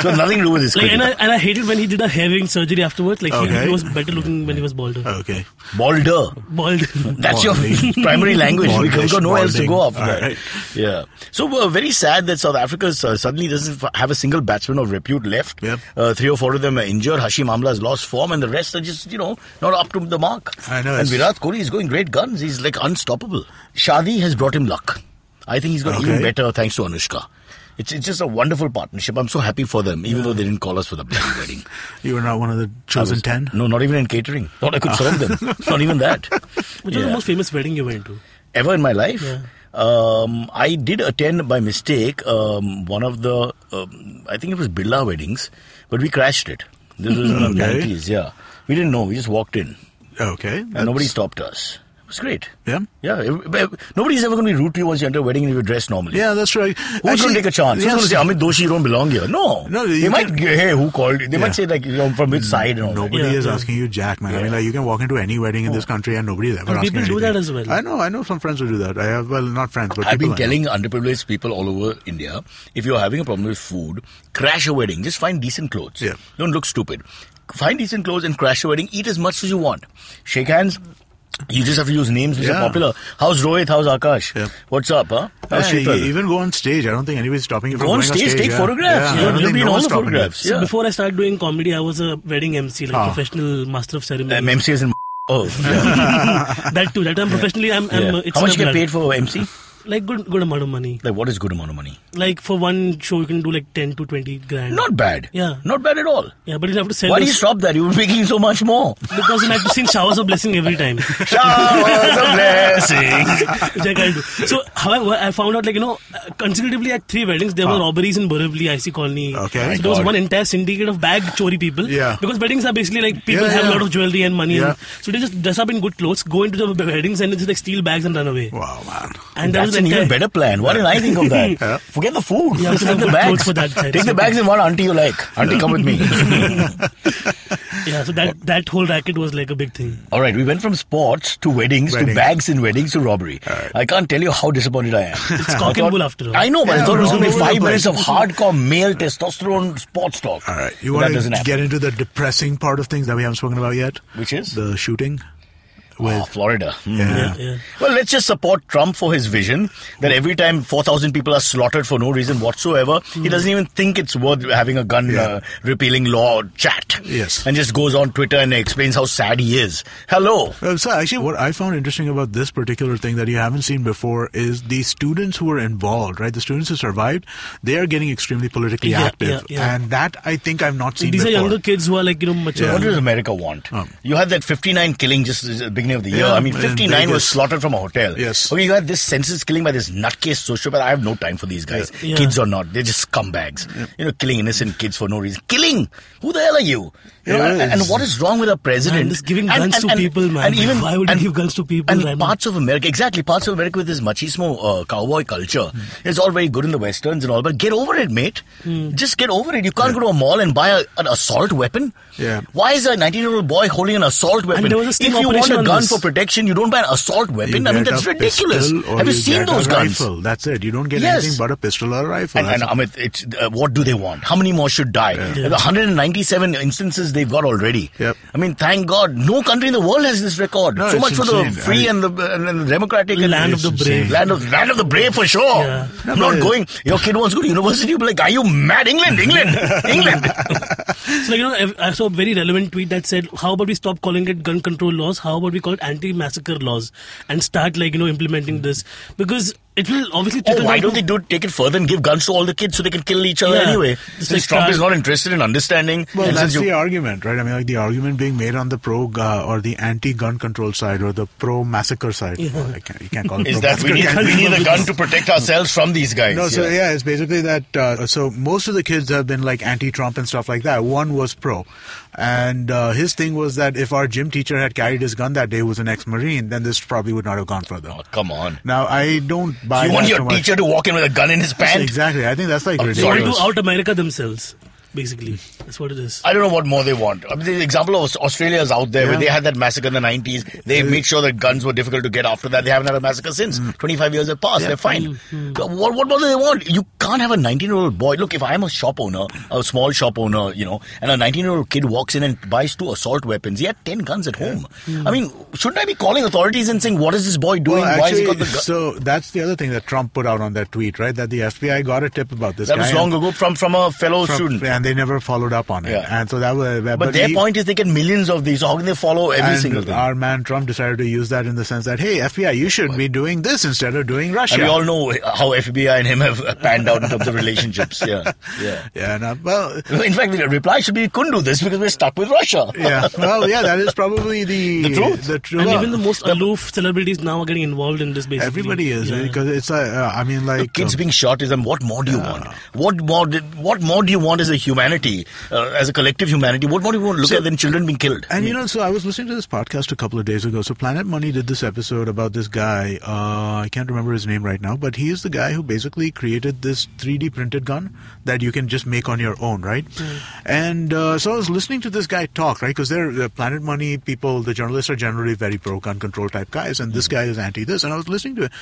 S2: So nothing to do with his
S4: Like,
S2: cricket.
S4: and I hated when he did a hair-wing surgery afterwards. Like,
S5: Okay.
S4: he was better looking when he was balder.
S5: Okay.
S2: Balder.
S4: Bald.
S2: That's your
S5: Balding.
S2: primary language. We
S5: Baldish,
S2: got nowhere else to go after
S5: balding.
S2: that.
S5: All right.
S2: Yeah. So very sad that South Africa suddenly doesn't have a single batsman of repute left.
S5: Yep.
S2: 3 or 4 of them are injured. Hashim Amla has lost form, and the rest are just, not up to the mark.
S5: I know.
S2: And Virat Kohli is going great guns. He's like unstoppable. Shadi has brought him luck. I think he's got even better thanks to Anushka. It's just a wonderful partnership. I'm so happy for them, even though they didn't call us for the bloody wedding.
S5: You were not one of the chosen 10?
S2: No, not even in catering. Thought I could serve them. Not even that.
S4: Which was the most famous wedding you went to?
S2: Ever in my life?
S4: Yeah.
S2: I did attend by mistake one of the, I think it was Birla weddings, but we crashed it. This was in the 90s, yeah. We didn't know. We just walked in.
S5: Okay.
S2: And nobody stopped us. It was great.
S5: Yeah?
S2: Yeah. Nobody's ever going to be rude to you once you enter a wedding and you dress normally.
S5: Yeah, that's right.
S2: Who's going to take a chance? Who's going to say, Amit Doshi, you don't belong here? No. They might, hey, who called you? They might say, like, from which side and all
S5: Nobody
S2: that.
S5: is asking you jack, man. I mean, like, you can walk into any wedding in this country and nobody is ever asking
S4: people do
S5: anything.
S4: that as well.
S5: I know some friends who do that. I have, well, not friends, but
S2: I've
S5: people
S2: been telling underprivileged people all over India, if you're having a problem with food, crash a wedding. Just find decent clothes.
S5: Yeah.
S2: Don't look stupid. Find decent clothes and crash a wedding. Eat as much as you want. Shake hands. You just have to use names which are popular. How's Rohit? How's Akash?
S5: Yeah.
S2: What's up, huh? How's
S5: Yeah,
S2: Sheetal?
S5: even go on stage. I don't think anybody's stopping you from
S2: Go on
S5: going
S2: stage, take photographs.
S5: Yeah, I don't
S2: You'll
S5: think
S2: be in
S5: no
S2: all
S5: one's
S2: the
S5: stopping you.
S2: photographs.
S4: So
S2: Yeah.
S4: before I started doing comedy, I was a wedding MC, like professional master of ceremony.
S2: MC is in... Oh, yeah.
S4: That too. That I'm professionally, I'm
S2: Yeah.
S4: it's
S2: How much
S4: in
S2: you
S4: the
S2: get
S4: blood.
S2: paid for MC?
S4: Like good amount of money.
S2: Like what is good amount of money?
S4: Like for one show you can do like 10 to 20 grand.
S2: Not bad.
S4: Yeah.
S2: Not bad at all.
S4: Yeah, but you have to sell.
S2: Why do you stop that? You were making so much more.
S4: Because you have to sing showers of blessing every time.
S2: Showers of blessing.
S4: Which I can't do. So, however, I found out consecutively at 3 weddings, there were robberies in Borivali, IC Colony.
S5: Okay.
S4: So there was one entire syndicate of bag chori people.
S5: Yeah.
S4: Because weddings are basically like people have a lot of jewelry and money.
S5: Yeah.
S4: So they just dress up in good clothes, go into the weddings and just like steal bags and run away.
S5: Wow, man.
S4: And
S2: that's an even better plan. Why didn't I think of that? Forget the food.
S4: Yeah,
S2: just take the bags.
S4: For that side.
S2: Take the bags and one auntie you like. Auntie, come with me.
S4: Yeah, so that whole racket was like a big thing.
S2: All right, we went from sports to weddings to bags in weddings to robbery. Right. I can't tell you how disappointed I am.
S4: It's cock and bull after all.
S2: I know, but I thought it was going to be 5 minutes of hardcore male testosterone sports talk.
S5: All right, you want to get into the depressing part of things that we haven't spoken about yet?
S2: Which is?
S5: The shooting.
S2: Florida.
S4: Yeah.
S2: Well, let's just support Trump for his vision that every time 4,000 people are slaughtered for no reason whatsoever, he doesn't even think it's worth having a gun repealing law chat.
S5: Yes.
S2: And just goes on Twitter and explains how sad he is. Hello.
S5: So actually what I found interesting about this particular thing that you haven't seen before is the students who were involved, right? The students who survived, they are getting extremely politically active.
S4: Yeah.
S5: And that I think I've not seen
S4: These
S5: before.
S4: are younger kids who are like, mature.
S2: What does America want? You had that 59 killing just at the beginning of the year. I mean, 59 was slaughtered from a hotel.
S5: Yes.
S2: Okay, you had this senseless killing by this nutcase sociopath. I have no time for these guys.
S4: Yeah.
S2: Kids or not, they're just scumbags. Killing innocent kids for no reason. Killing! Who the hell are you? And what is wrong with a president?
S4: Man, just giving guns to people, man. And even, why would you give guns to people?
S2: And parts of America, parts of America with this machismo cowboy culture. It's all very good in the westerns and all, but get over it, mate. Just get over it. You can't go to a mall and buy an assault weapon.
S5: Yeah.
S2: Why is a 19-year-old boy holding an assault weapon? If you want a gun for protection, you don't buy an assault weapon. I mean, that's ridiculous. Have you seen those guns?
S5: Rifle. That's it. You don't get anything but a pistol or a rifle.
S2: And Amit, what do they want? How many more should die? Yeah. 197 instances they've got already.
S5: Yep.
S2: I mean, thank God, no country in the world has this record.
S5: No,
S2: so much for
S5: insane.
S2: the free and the democratic
S4: land of the brave.
S2: Land of the brave for sure.
S4: Yeah.
S2: I'm not going. Your kid wants to go to university. You'll be like, are you mad? England.
S4: So I saw a very relevant tweet that said, how about we stop calling it gun control laws? How about we call it anti-massacre laws and start implementing this? Because it will obviously...
S2: why don't they take it further and give guns to all the kids so they can kill each other anyway? Since Trump is not interested in understanding...
S5: Well, that's the argument, right? I mean, the argument being made on the pro or the anti-gun control side or the pro-massacre side.
S4: Yeah.
S5: Well, you can't call it
S2: is that we need a gun to protect ourselves from these guys.
S5: No, so it's basically that... so most of the kids have been like anti-Trump and stuff like that. One was pro. And his thing was that if our gym teacher had carried his gun that day, who was an ex-Marine, then this probably would not have gone further.
S2: Oh, come on.
S5: Now, I don't buy
S2: you want your teacher to walk in with a gun in his pants?
S5: Exactly. I think that's ridiculous.
S4: They want to out-America themselves. Basically, that's what it is.
S2: I don't know what more they want. I mean, the example of Australia is out there where they had that massacre in the 90s. They made sure that guns were difficult to get after that. They haven't had a massacre since. 25 years have passed. They're fine. What more do they want? You can't have a 19-year-old boy. Look, if I'm a shop owner, a small shop owner, and a 19-year-old kid walks in and buys 2 assault weapons. He had 10 guns at home. I mean, shouldn't I be calling authorities and saying, what is this boy doing?
S5: Well, actually,
S2: why has he got the gun?
S5: So that's the other thing that Trump put out on that tweet, right? That the FBI got a tip about this guy.
S2: That was long ago from a fellow student.
S5: And they never followed up on it.
S2: Yeah.
S5: And so that was...
S2: But their point is they get millions of these. So how can they follow every single thing?
S5: Our man Trump decided to use that in the sense that, hey, FBI, you should be doing this instead of doing Russia.
S2: And we all know how FBI and him have panned out in terms of relationships. Yeah. In fact, the reply should be, we couldn't do this because we're stuck with Russia.
S5: That is probably the truth.
S4: And even the most aloof celebrities now are getting involved in this, basically.
S5: Everybody is, because it's,
S2: kids being shot is, what more do you want? What more do you want as a humanity? As a collective humanity, what more do you want to look at than children being killed?
S5: And so I was listening to this podcast a couple of days ago. So Planet Money did this episode about this guy. I can't remember his name right now, but he is the guy who basically created this 3D printed gun that you can just make on your own, right? And so I was listening to this guy talk, right? Because they're Planet Money people, the journalists are generally very pro-gun control type guys, and this guy is anti-this. And I was listening to it.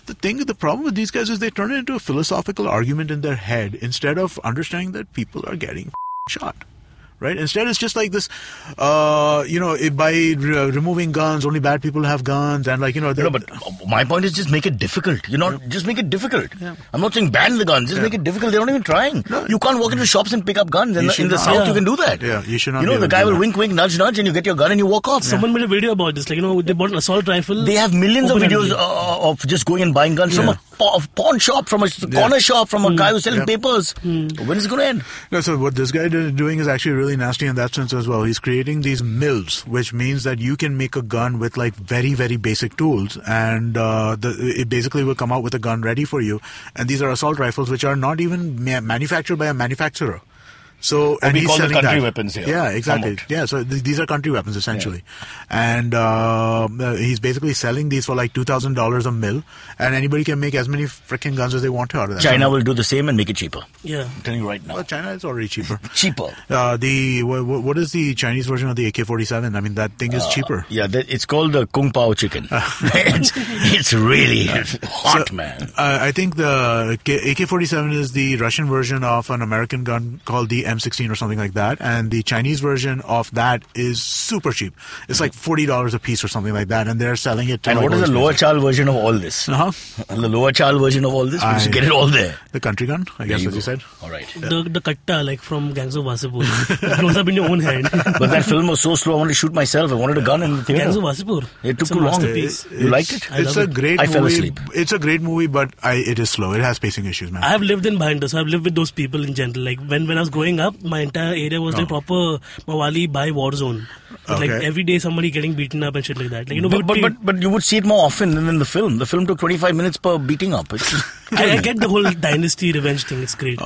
S5: The problem with these guys is they turn it into a philosophical argument in their head instead of understanding that people are getting shot. Right? Instead, it's just like this, by removing guns, only bad people have guns, and but
S2: my point is just make it difficult. Just make it difficult. Yeah. I'm not saying ban the guns. Just make it difficult. They're not even trying. No. You can't walk into shops and pick up guns. In the South, you can do that.
S5: Yeah, you should not.
S2: The guy will wink, wink, nudge, nudge, and you get your gun and you walk off.
S4: Someone made a video about this. They bought an assault rifle.
S2: They have millions of videos of just going and buying guns from pawn shop, from a corner shop, from a guy who's selling papers. When is it going to end?
S5: No, so what this guy is doing is actually really nasty in that sense as well. He's creating these mills, which means that you can make a gun with like very, very basic tools, and it basically will come out with a gun ready for you. And these are assault rifles, which are not even manufactured by a manufacturer. So, and
S2: we
S5: he's
S2: call
S5: selling
S2: the country
S5: that.
S2: weapons here.
S5: Yeah, exactly. Yeah, so these are country weapons essentially, and he's basically selling these for like $2,000 a mil, and anybody can make as many freaking guns as they want to out of that.
S2: China will do the same and make it cheaper.
S4: Yeah,
S2: I'm telling you right now.
S5: Well, China is already cheaper.
S2: Cheaper.
S5: What is the Chinese version of the AK-47? I mean, that thing is cheaper.
S2: Yeah, it's called the Kung Pao chicken. it's really hot, man.
S5: I think the AK-47 is the Russian version of an American gun called the M16 or something like that, and the Chinese version of that is super cheap. It's like $40 a piece or something like that, and they're selling it to
S2: And what is the lower child version of all this? The lower child version of all this? We just get it all there.
S5: The country gun, I guess, as you said.
S2: All right.
S4: The katta, like from Gangs of Wasseypur. It grows up in your own hand.
S2: But that film was so slow, I wanted to shoot myself. I wanted a gun in the theater.
S4: Gangs of Wasseypur.
S2: It took too long. You liked it?
S5: It's a great movie.
S2: I fell asleep.
S5: It's a great movie, but it is slow. It has pacing issues, man.
S4: I have lived in Bhinder, so I've lived with those people in general. Like when I was growing up, my entire area was like proper Mawali by war zone. Like every day somebody getting beaten up and shit like that. Like,
S2: but you would see it more often than in the film. The film took 25 minutes per beating up.
S4: I get the whole dynasty revenge thing. It's great.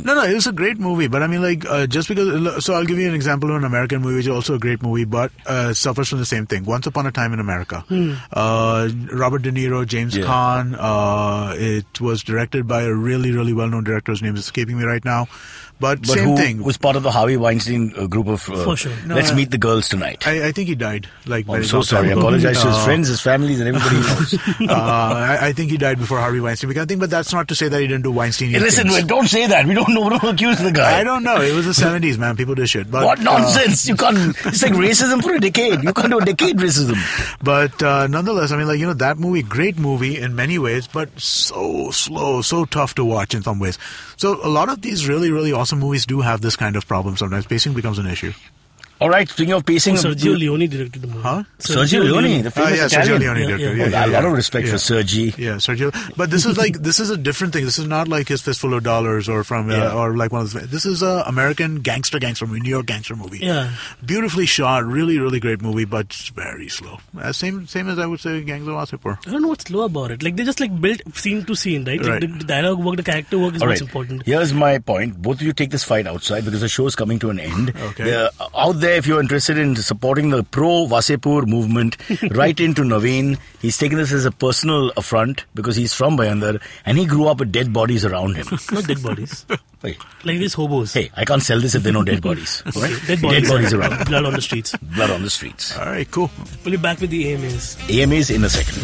S5: No, it's a great movie. But I mean, like, just because... So I'll give you an example of an American movie, which is also a great movie, but suffers from the same thing. Once Upon a Time in America. Robert De Niro, James Caan. It was directed by a really, really well-known director. His name is escaping me right now. But same thing.
S2: Was part of the Harvey Weinstein group of...
S4: For sure.
S2: Let's meet the girls tonight.
S5: I think he died.
S2: I'm so sorry. I apologize to his friends, his families, and everybody else.
S5: I think he died before Harvey Weinstein became a thing, but that's not to say that he didn't do Weinstein.
S2: Listen, don't say that. We don't know. Don't accuse the guy.
S5: I don't know. It was the 70s, man. People did shit. But,
S2: what nonsense? You can't... It's like racism for a decade. You can't do a decade racism.
S5: But nonetheless, I mean, like, you know, that movie, great movie in many ways, but so slow, so tough to watch in some ways. So a lot of these really, really awesome movies do have this kind of problem sometimes. Pacing becomes an issue.
S2: All right, speaking of pacing...
S4: Sergio Leone directed the movie.
S5: Huh?
S2: Sergio Leone, the famous Italian.
S5: Sergio Leone directed.
S2: A lot of respect for Sergi.
S5: Yeah, Sergio. But this is a different thing. This is not like His Fistful of Dollars or or like one of those. This is a American gangster movie, New York gangster movie.
S4: Yeah.
S5: Beautifully shot, really, really great movie, but very slow. Same as I would say Gangs of Wasseypur.
S4: I don't know what's slow about it. Like they just like built scene to scene, right? Like, the dialogue work, the character work is what's important.
S2: Here's my point. Both of you take this fight outside because the show is coming to an end.
S5: Okay.
S2: Out there, if you're interested in supporting the pro-Wasseypur movement, write into Navin. He's taken this as a personal affront because he's from Bhinder and he grew up with dead bodies around him.
S4: Not dead bodies.
S2: Wait.
S4: Like these hobos.
S2: Hey, I can't sell this if there are no dead bodies. Right?
S4: Dead bodies
S2: around.
S4: Blood on the streets.
S2: Blood on the streets.
S5: All right, cool.
S4: We'll be back with the AMAs.
S2: AMAs in a second.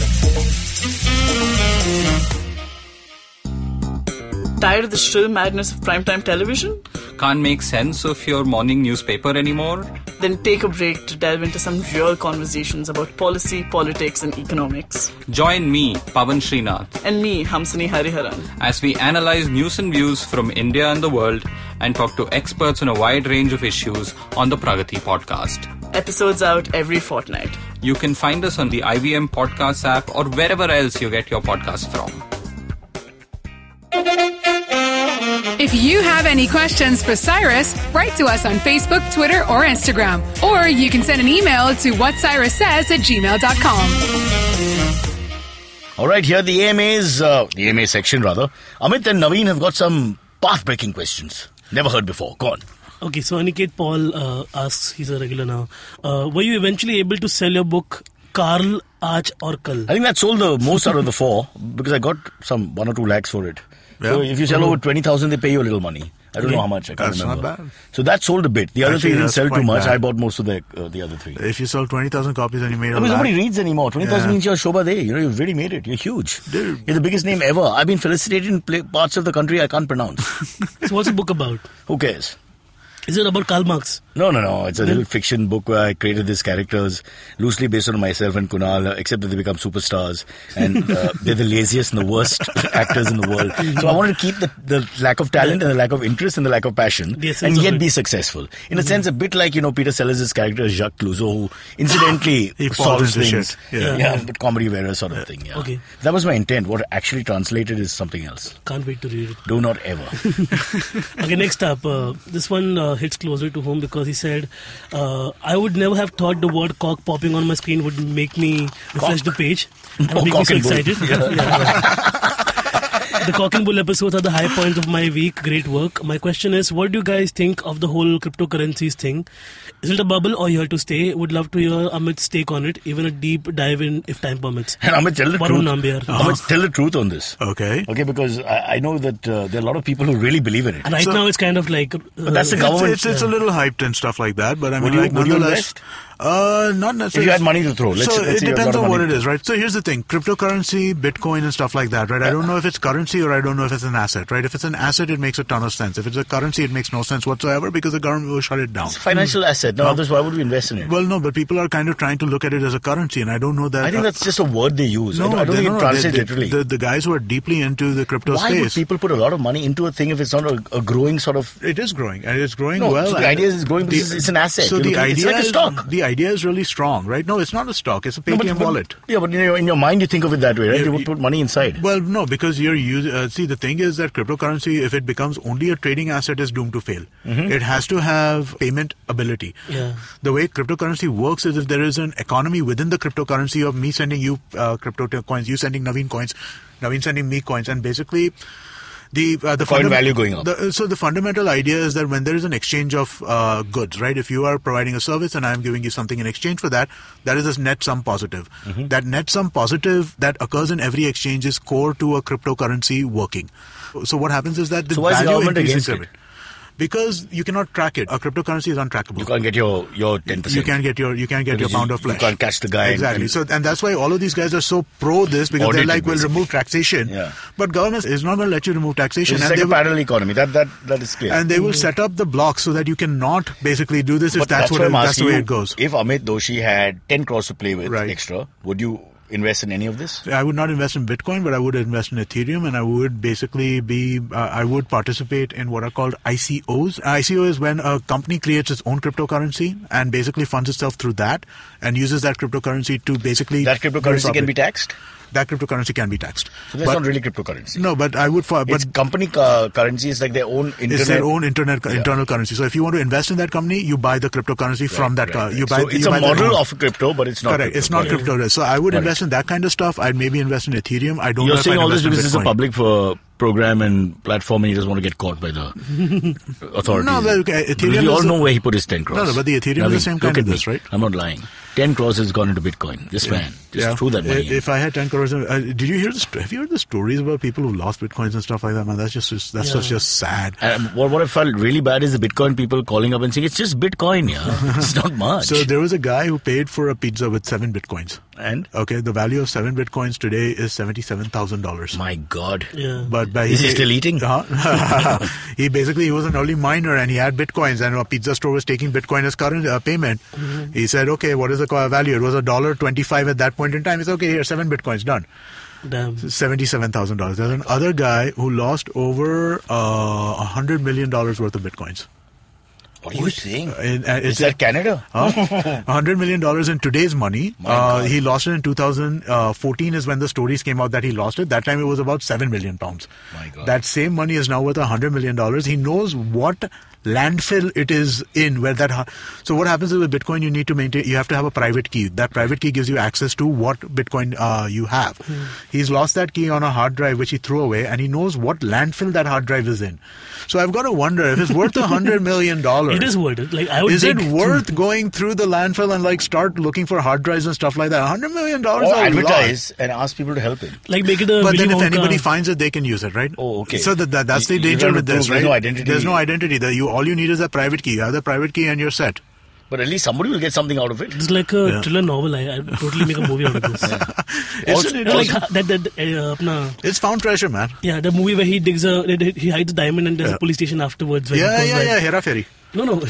S1: Tired of the shrill madness of primetime television?
S6: Can't make sense of your morning newspaper anymore?
S1: Then take a break to delve into some real conversations about policy, politics and economics.
S6: Join me, Pawan Srinath,
S1: and me, Hamsini Hariharan,
S6: as we analyze news and views from India and the world and talk to experts on a wide range of issues on the Pragati podcast.
S1: Episodes out every fortnight.
S6: You can find us on the IVM Podcasts app or wherever else you get your podcasts from.
S3: If you have any questions for Cyrus, write to us on Facebook, Twitter, or Instagram. Or you can send an email to whatcyrussays@gmail.com.
S2: All right, here the AMA section rather. Amit and Navin have got some path-breaking questions. Never heard before. Go on.
S4: Okay, so Aniket Paul asks, he's a regular now, were you eventually able to sell your book, Karl, Aaj or Kal?
S2: I think that sold the most out of the four because I got some 1 or 2 lakhs for it. Yeah. So if you sell over 20,000, they pay you a little money. I don't know how much. I can't remember.
S5: That's not bad.
S2: So that sold a bit. The other three didn't sell too much. Bad. I bought most of the other three.
S5: If you sold 20,000 copies and you made a lakh.
S2: Nobody reads anymore. 20,000 means you're Shobha De. You know, you've really made it. You're huge.
S5: Dude.
S2: You're the biggest name ever. I've been felicitated in parts of the country I can't pronounce.
S4: So what's the book about?
S2: Who cares?
S4: Is it about Karl Marx?
S2: No. It's a little fiction book where I created these characters loosely based on myself and Kunal, except that they become superstars. And they're the laziest and the worst actors in the world. So I wanted to keep the lack of talent and the lack of interest and the lack of passion and yet be successful. In a sense, a bit like, Peter Sellers' character, Jacques Clouseau, who incidentally solves things. But comedy wearer sort of thing. Yeah. Okay. That was my intent. What actually translated is something else.
S4: Can't wait to read it.
S2: Do not ever.
S4: Okay, next up. This one hits closer to home because he said, I would never have thought the word cock popping on my screen would make me refresh the page and make me so excited. The Cock and Bull episodes are the high points of my week. Great work. My question is, what do you guys think of the whole cryptocurrencies thing? Is it a bubble or here to stay? Would love to hear Amit's take on it, even a deep dive in if time permits.
S2: And Amit, tell the truth. Amit, tell the truth on this.
S5: Okay,
S2: because I know that there are a lot of people who really believe in it.
S4: And now it's kind of like...
S2: but that's the government.
S5: It's a little hyped and stuff like that. But I mean,
S2: would you invest?
S5: Not necessarily.
S2: If you had money to throw,
S5: it depends on what it is, right? So here's the thing: cryptocurrency, Bitcoin, and stuff like that, right? I don't know if it's currency or I don't know if it's an asset, right? If it's an asset, it makes a ton of sense. If it's a currency, it makes no sense whatsoever because the government will shut it down.
S2: It's a financial asset. No, otherwise, why would we invest in it?
S5: Well, no, but people are kind of trying to look at it as a currency, and I don't know that.
S2: I think that's just a word they use. I don't think it translates literally.
S5: The guys who are deeply into the crypto space.
S2: Why would people put a lot of money into a thing if it's not a growing sort of?
S5: It is growing, and it's growing well.
S2: So the idea is growing because it's an asset.
S5: So the idea
S2: it's like a stock.
S5: The idea is really strong. Right? No, it's not a stock. It's a Paytm wallet.
S2: Yeah, but in your mind, you think of it that way, right? You would put money inside.
S5: Well, no, because you're using... see, the thing is that cryptocurrency, if it becomes only a trading asset, is doomed to fail. Mm-hmm. It has to have payment ability. Yeah. The way cryptocurrency works is if there is an economy within the cryptocurrency of me sending you crypto coins, you sending Navin coins, Navin sending me coins, and basically... the
S2: coin value going up.
S5: So the fundamental idea is that when there is an exchange of goods, right? If you are providing a service and I am giving you something in exchange for that, that is a net sum positive. Mm-hmm. That net sum positive that occurs in every exchange is core to a cryptocurrency working. So what happens is that the value increases of it. Because you cannot track it. A cryptocurrency is untrackable.
S2: You can't get your 10%.
S5: You can't get your pound of flesh.
S2: You can't catch the guy.
S5: Exactly. And that's why all of these guys are so pro this because they're like, we'll remove taxation.
S2: Yeah.
S5: But government is not going to let you remove taxation.
S2: It's like a parallel economy. That is clear.
S5: And they will set up the blocks so that you cannot basically do this if that's the way it goes.
S2: If Amit Doshi had 10 crores to play with extra, would you invest in any of this?
S5: I would not invest in Bitcoin, but I would invest in Ethereum, and I would basically I would participate in what are called ICOs. ICO is when a company creates its own cryptocurrency and basically funds itself through that and uses that cryptocurrency to basically...
S2: That cryptocurrency can be taxed?
S5: That cryptocurrency can be taxed.
S2: So that's not really cryptocurrency.
S5: No, but I would...
S2: It's company currency. It's like their own internet...
S5: It's their own internal currency. So if you want to invest in that company, you buy the cryptocurrency from that...
S2: It's a model of crypto, but it's not
S5: correct. It's not crypto. So I would invest in that kind of stuff. I'd maybe invest in Ethereum. I don't know if I'd invest in Bitcoin.
S2: You're saying all this because it's a public program and platform and he doesn't want to get caught by the authorities.
S5: No, but Ethereum...
S2: We all know where he put his 10 crores.
S5: No, but the Ethereum is the same kind of this, right?
S2: I'm not lying. 10 crores has gone into Bitcoin. This man just threw that money in.
S5: If I had 10 crores... have you heard the stories about people who lost Bitcoins and stuff like that, man? That's just sad.
S2: And what I felt really bad is the Bitcoin people calling up and saying, it's just Bitcoin, it's not much.
S5: So there was a guy who paid for a pizza with 7 Bitcoins.
S2: And?
S5: Okay, the value of 7 Bitcoins today is $77,000.
S2: My God.
S4: Yeah.
S5: But
S2: is he still eating?
S5: He was an early miner and he had Bitcoins and a pizza store was taking Bitcoin as current payment. Mm-hmm. He said, okay, what is the value? It was $1.25 at that point in time. He said, okay, here, 7 Bitcoins, done.
S4: Damn.
S5: $77,000. There's another guy who lost over $100 million worth of Bitcoins.
S2: What are you saying? Is that Canada?
S5: $100 million in today's money. He lost it in 2014 is when the stories came out that he lost it. That time it was about 7 million pounds.
S2: My God.
S5: That same money is now worth $100 million. He knows what landfill it is in so what happens is with Bitcoin you have to have a private key. That private key gives you access to what Bitcoin you have. He's lost that key on a hard drive which he threw away and he knows what landfill that hard drive is in. So I've got to wonder if it's worth $100 million.
S4: It is worth it.
S5: Is it worth going through the landfill and start looking for hard drives and stuff like that? $100 million
S2: or advertise and ask people to help him.
S4: Make it a
S5: but then if anybody finds it, they can use it, right?
S2: Oh, okay.
S5: So that's the danger with this, right?
S2: There's no identity.
S5: There's no identity. All you need is a private key. You have the private key and you're set.
S2: But at least somebody will get something out of it.
S4: It's like a thriller novel. I totally make a movie out of this.
S5: It's found treasure, man.
S4: Yeah, the movie where he digs he hides a diamond and there's a police station afterwards.
S5: Hera Fairy.
S4: No.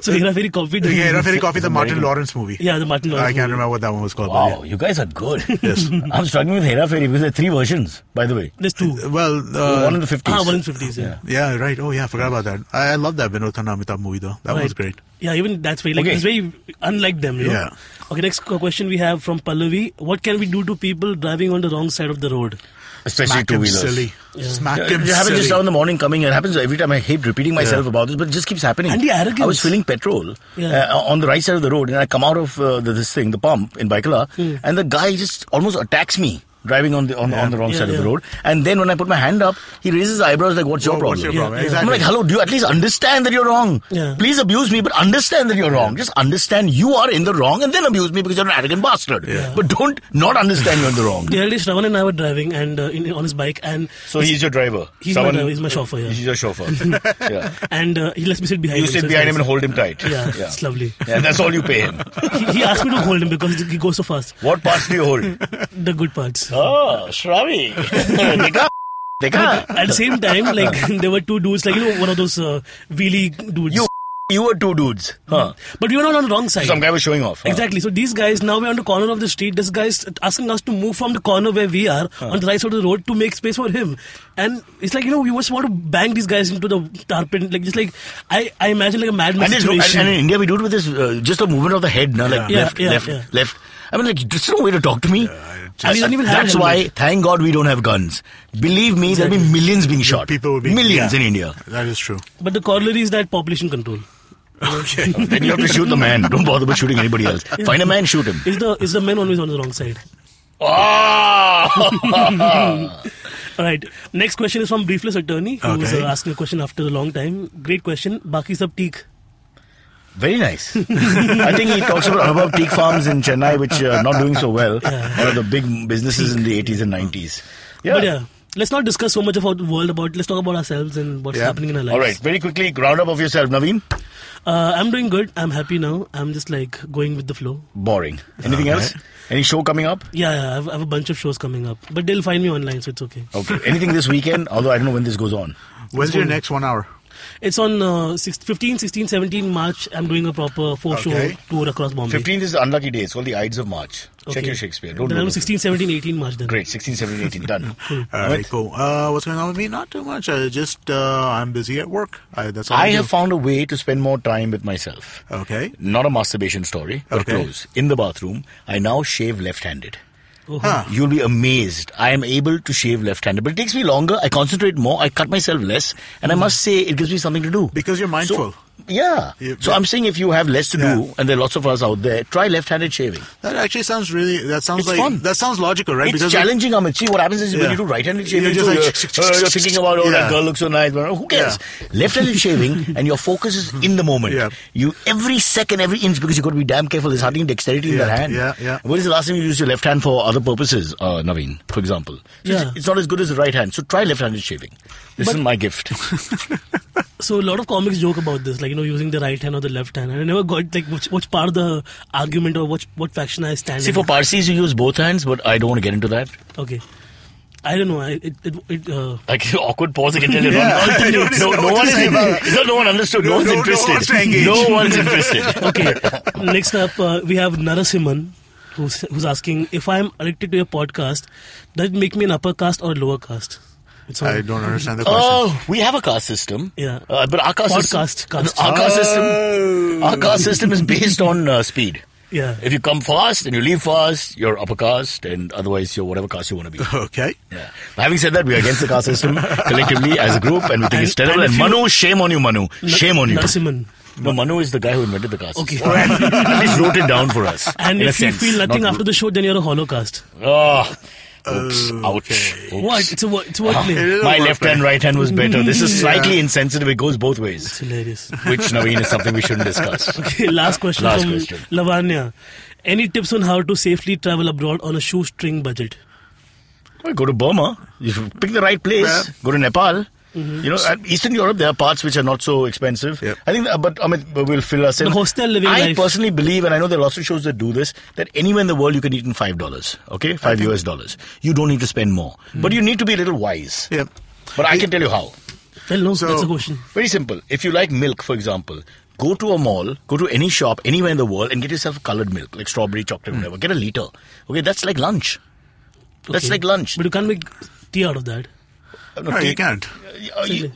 S4: So Hera Fairy copied.
S5: Hera Fairy copied the Martin Lawrence movie.
S4: Yeah, the Martin Lawrence
S5: I can't
S4: movie.
S5: remember what that one was called.
S2: Wow, you guys are good.
S5: Yes.
S2: I'm struggling with Hera Fairy because there are 3 versions, by the way.
S4: There's 2.
S5: Well,
S2: One in the 50s.
S4: One in the 50s, yeah.
S5: yeah, right. Oh, yeah, I forgot about that. I love that Vinod Khanna Amitabh movie, though. That was great.
S4: Yeah, even that's very,
S2: Okay.
S4: it's very unlike them, you know?
S5: Yeah.
S4: Okay, next question we have from Pallavi. What can we do to people driving on the wrong side of the road?
S2: Especially
S5: Smack him
S2: two-wheelers.
S5: silly. Smack him
S2: It happens
S5: silly.
S2: just now in the morning coming. It happens every time. I hate repeating myself about this, but it just keeps happening.
S4: And the arrogance.
S2: I was filling petrol on the right side of the road, and I come out of the pump in Baikala, and the guy just almost attacks me. Driving on the wrong side of the road, and then when I put my hand up, he raises his eyebrows like, "What's your problem?"
S5: What's your problem? Exactly.
S2: I'm like, "Hello, do you at least understand that you're wrong?
S4: Yeah.
S2: Please abuse me, but understand that you're wrong. Just understand you are in the wrong, and then abuse me because you're an arrogant bastard. But don't not understand you're in the wrong."
S4: The other day, Shravan and I were driving and on his bike, and
S2: So he's your driver.
S4: he's my driver. He's my chauffeur. Yeah.
S2: He's your chauffeur. Yeah.
S4: And he lets me sit behind him.
S2: You sit
S4: so it's
S2: behind him
S4: nice.
S2: and hold him tight.
S4: Yeah, it's lovely.
S2: Yeah, that's all you pay him.
S4: He asked me to hold him because he goes so fast.
S2: What parts do you hold?
S4: The good parts.
S2: Oh, Shravi. Dekha.
S4: At the same time, like there were 2 dudes, like one of those wheelie dudes.
S2: You were 2 dudes. Huh.
S4: But we were not on the wrong side.
S2: Some guy was showing off. Huh?
S4: Exactly. So these guys, now we're on the corner of the street. This guy's asking us to move from the corner where we are on the right side of the road to make space for him. And it's like, we just want to bang these guys into the tar pit. Like, just like, I imagine like a madman situation.
S2: And in India, we do it with this, just a movement of the head, now, like left. I mean, like, there's no way to talk to me.
S4: And we don't even have
S2: That's
S4: a
S2: why,
S4: helmet.
S2: thank God we don't have guns. Believe me, there'll be millions being shot.
S5: People will be
S2: millions in India.
S5: That is true.
S4: But the corollary is that population control.
S5: Okay.
S2: Then you have to shoot the man. Don't bother with shooting anybody else. Find a man, shoot him.
S4: Is the man always on the wrong side?
S2: Oh!
S4: All right. Next question is from Briefless Attorney, who's asking a question after a long time. Great question. Baki sab teek.
S2: Very nice. I think he talks about teak farms in Chennai, which are not doing so well. One of the big businesses in the 80s and 90s.
S4: But let's not discuss so much about the world. Let's talk about ourselves and what's happening in our lives.
S2: All right. Very quickly, round up of yourself, Naveen.
S4: I'm doing good. I'm happy now. I'm just like going with the flow.
S2: Boring. Anything else? Any show coming up?
S4: Yeah, I have a bunch of shows coming up. But they'll find me online, so it's okay.
S2: Okay. Anything this weekend? Although I don't know when this goes on.
S5: When's your next 1 hour?
S4: It's on 15, 16, 17 March. I'm doing a proper 4-show tour across Bombay.
S2: 15th is the unlucky day. It's called the Ides of March. Check your Shakespeare. Don't
S4: Then
S2: do
S4: I'm
S2: it.
S4: 16, 17, 18 March then.
S2: Great. 16, 17, 18. Done.
S5: All right, cool. What's going on with me? Not too much. I'm busy at work. That's all
S2: I
S5: do.
S2: have found a way to spend more time with myself.
S5: Okay.
S2: Not a masturbation story, but close. In the bathroom, I now shave left-handed. You'll be amazed. I am able to shave left-handed, but it takes me longer. I concentrate more. I cut myself less, and I must say it gives me something to do.
S5: Because you're mindful.
S2: So I'm saying if you have less to do, and there are lots of us out there, try left-handed shaving.
S5: That actually sounds
S2: fun.
S5: That sounds logical, right?
S2: It's challenging, Amit. See, what happens is when you do right-handed shaving,
S5: You're
S2: you're thinking about, that girl looks so nice. But who cares? Left-handed shaving, and your focus is in the moment. You every second, every inch, because you've got to be damn careful. There's hardly any dexterity in that hand. When is the last time you used your left hand for other purposes, Naveen, for example? So it's not as good as the right hand. So try left-handed shaving. This is my gift.
S4: So a lot of comics joke about this, like, using the right hand or the left hand. And I never got, like, which part of the argument or what faction I stand in.
S2: See, for Parsis, you use both hands, but I don't want to get into that.
S4: Okay. I don't know.
S2: Like, awkward pause again. No one understood. No one's interested. No one's interested.
S4: Okay. Next up, we have Narasimhan, who's asking, if I'm addicted to your podcast, does it make me an upper caste or a lower caste?
S5: I don't understand the question.
S2: Oh, we have a caste system.
S4: Yeah.
S2: But our caste
S4: system.
S2: Our caste system is based on speed.
S4: Yeah.
S2: If you come fast and you leave fast, you're upper caste, and otherwise you're whatever caste you want to be.
S5: Okay.
S2: Yeah. But having said that, we're against the caste system collectively as a group, and we think it's terrible. And Manu, shame on you, Manu. Shame on you.
S4: Narasimhan.
S2: No, Manu is the guy who invented the caste
S4: Okay.
S2: system. At least wrote it down for us.
S4: And if you feel nothing after the show, then you're a holocaust.
S2: Oh. Oops. Ouch. Oops.
S4: What? It's a wordplay.
S2: My left hand, right hand was better. This is slightly insensitive. It goes both ways.
S4: It's hilarious.
S2: Which, Naveen, is something we shouldn't discuss.
S4: Okay, last question from Lavanya. Any tips on how to safely travel abroad on a shoestring budget?
S2: Well, go to Burma. You should pick the right place. Yeah. Go to Nepal. At Eastern Europe, there are parts which are not so expensive. Yep. I think, but Amit we'll fill us in.
S4: The hostel living life.
S2: I personally believe, and I know there are lots of shows that do this, that anywhere in the world you can eat in $5. Okay, $5 US. You don't need to spend more, but you need to be a little wise.
S5: Yep.
S2: But I can tell you how.
S4: Well, no, that's a question.
S2: Very simple. If you like milk, for example, go to a mall, go to any shop anywhere in the world and get yourself a colored milk, like strawberry, chocolate, whatever. Get a liter. Okay, that's like lunch. That's like lunch.
S4: But you can't make tea out of that.
S5: No, you can't.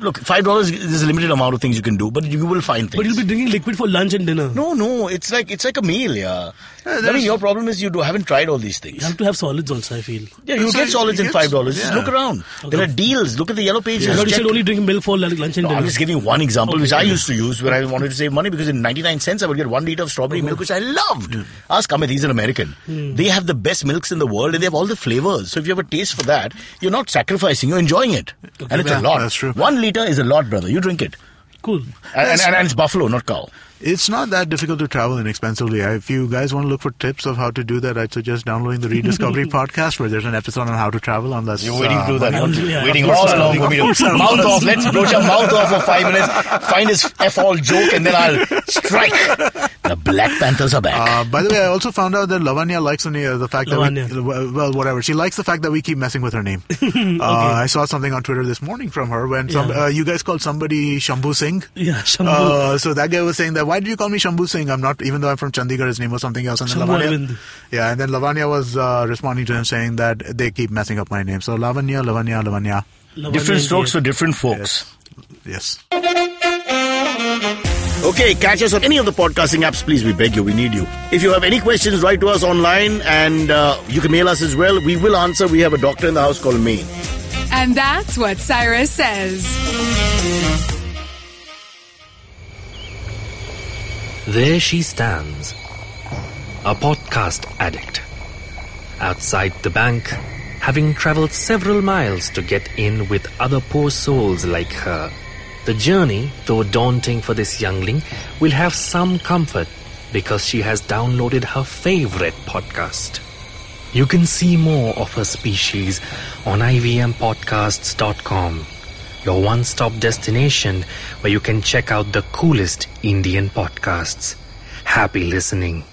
S2: Look, $5 is a limited amount of things you can do, but you will find things.
S4: But you'll be drinking liquid for lunch and dinner.
S2: No, it's like a meal, yeah. I mean, your problem is haven't tried all these things.
S4: You have to have solids also, I feel.
S2: Yeah, you get solids in $5. Just look around. Okay. There are deals. Look at the yellow pages.
S4: You should only drink milk for lunch and dinner.
S2: I'm just giving one example, which I used to use when I wanted to save money, because in 99 cents I would get 1 liter of strawberry milk, which I loved. Ask Amit, he's an American. They have the best milks in the world and they have all the flavors. So if you have a taste for that, you're not sacrificing, you're enjoying it. Okay. And it's a lot.
S5: That's true.
S2: 1 liter is a lot, brother. You drink it.
S4: Cool.
S2: And it's buffalo, not cow.
S5: It's not that difficult to travel inexpensively. If you guys want to look for tips of how to do that, I'd suggest downloading the Rediscovery podcast, where there's an episode on how to travel. Unless
S2: you're waiting to do that, waiting all along for me to mouth off. Let's blow your mouth off for 5 minutes. Find his F-all joke, and then I'll strike. The Black Panthers are back.
S5: By the way, I also found out that Lavanya likes the fact that whatever. She likes the fact that we keep messing with her name. I saw something on Twitter this morning from her when you guys called somebody Shambhu Singh.
S4: Yeah, Shambhu.
S5: So that guy was saying that, why did you call me Shambhu Singh? I'm not, even though I'm from Chandigarh, his name was something else. And then Lavanya was responding to him saying that they keep messing up my name. So Lavanya.
S2: Different strokes for different folks.
S5: Yes.
S2: Okay, catch us on any of the podcasting apps, please. We beg you, we need you. If you have any questions, write to us online, and you can mail us as well. We will answer. We have a doctor in the house called May.
S7: And that's what Cyrus says.
S8: There she stands, a podcast addict. Outside the bank, having travelled several miles to get in with other poor souls like her. The journey, though daunting for this youngling, will have some comfort because she has downloaded her favourite podcast. You can see more of her species on ivmpodcasts.com, your one-stop destination where you can check out the coolest Indian podcasts. Happy listening.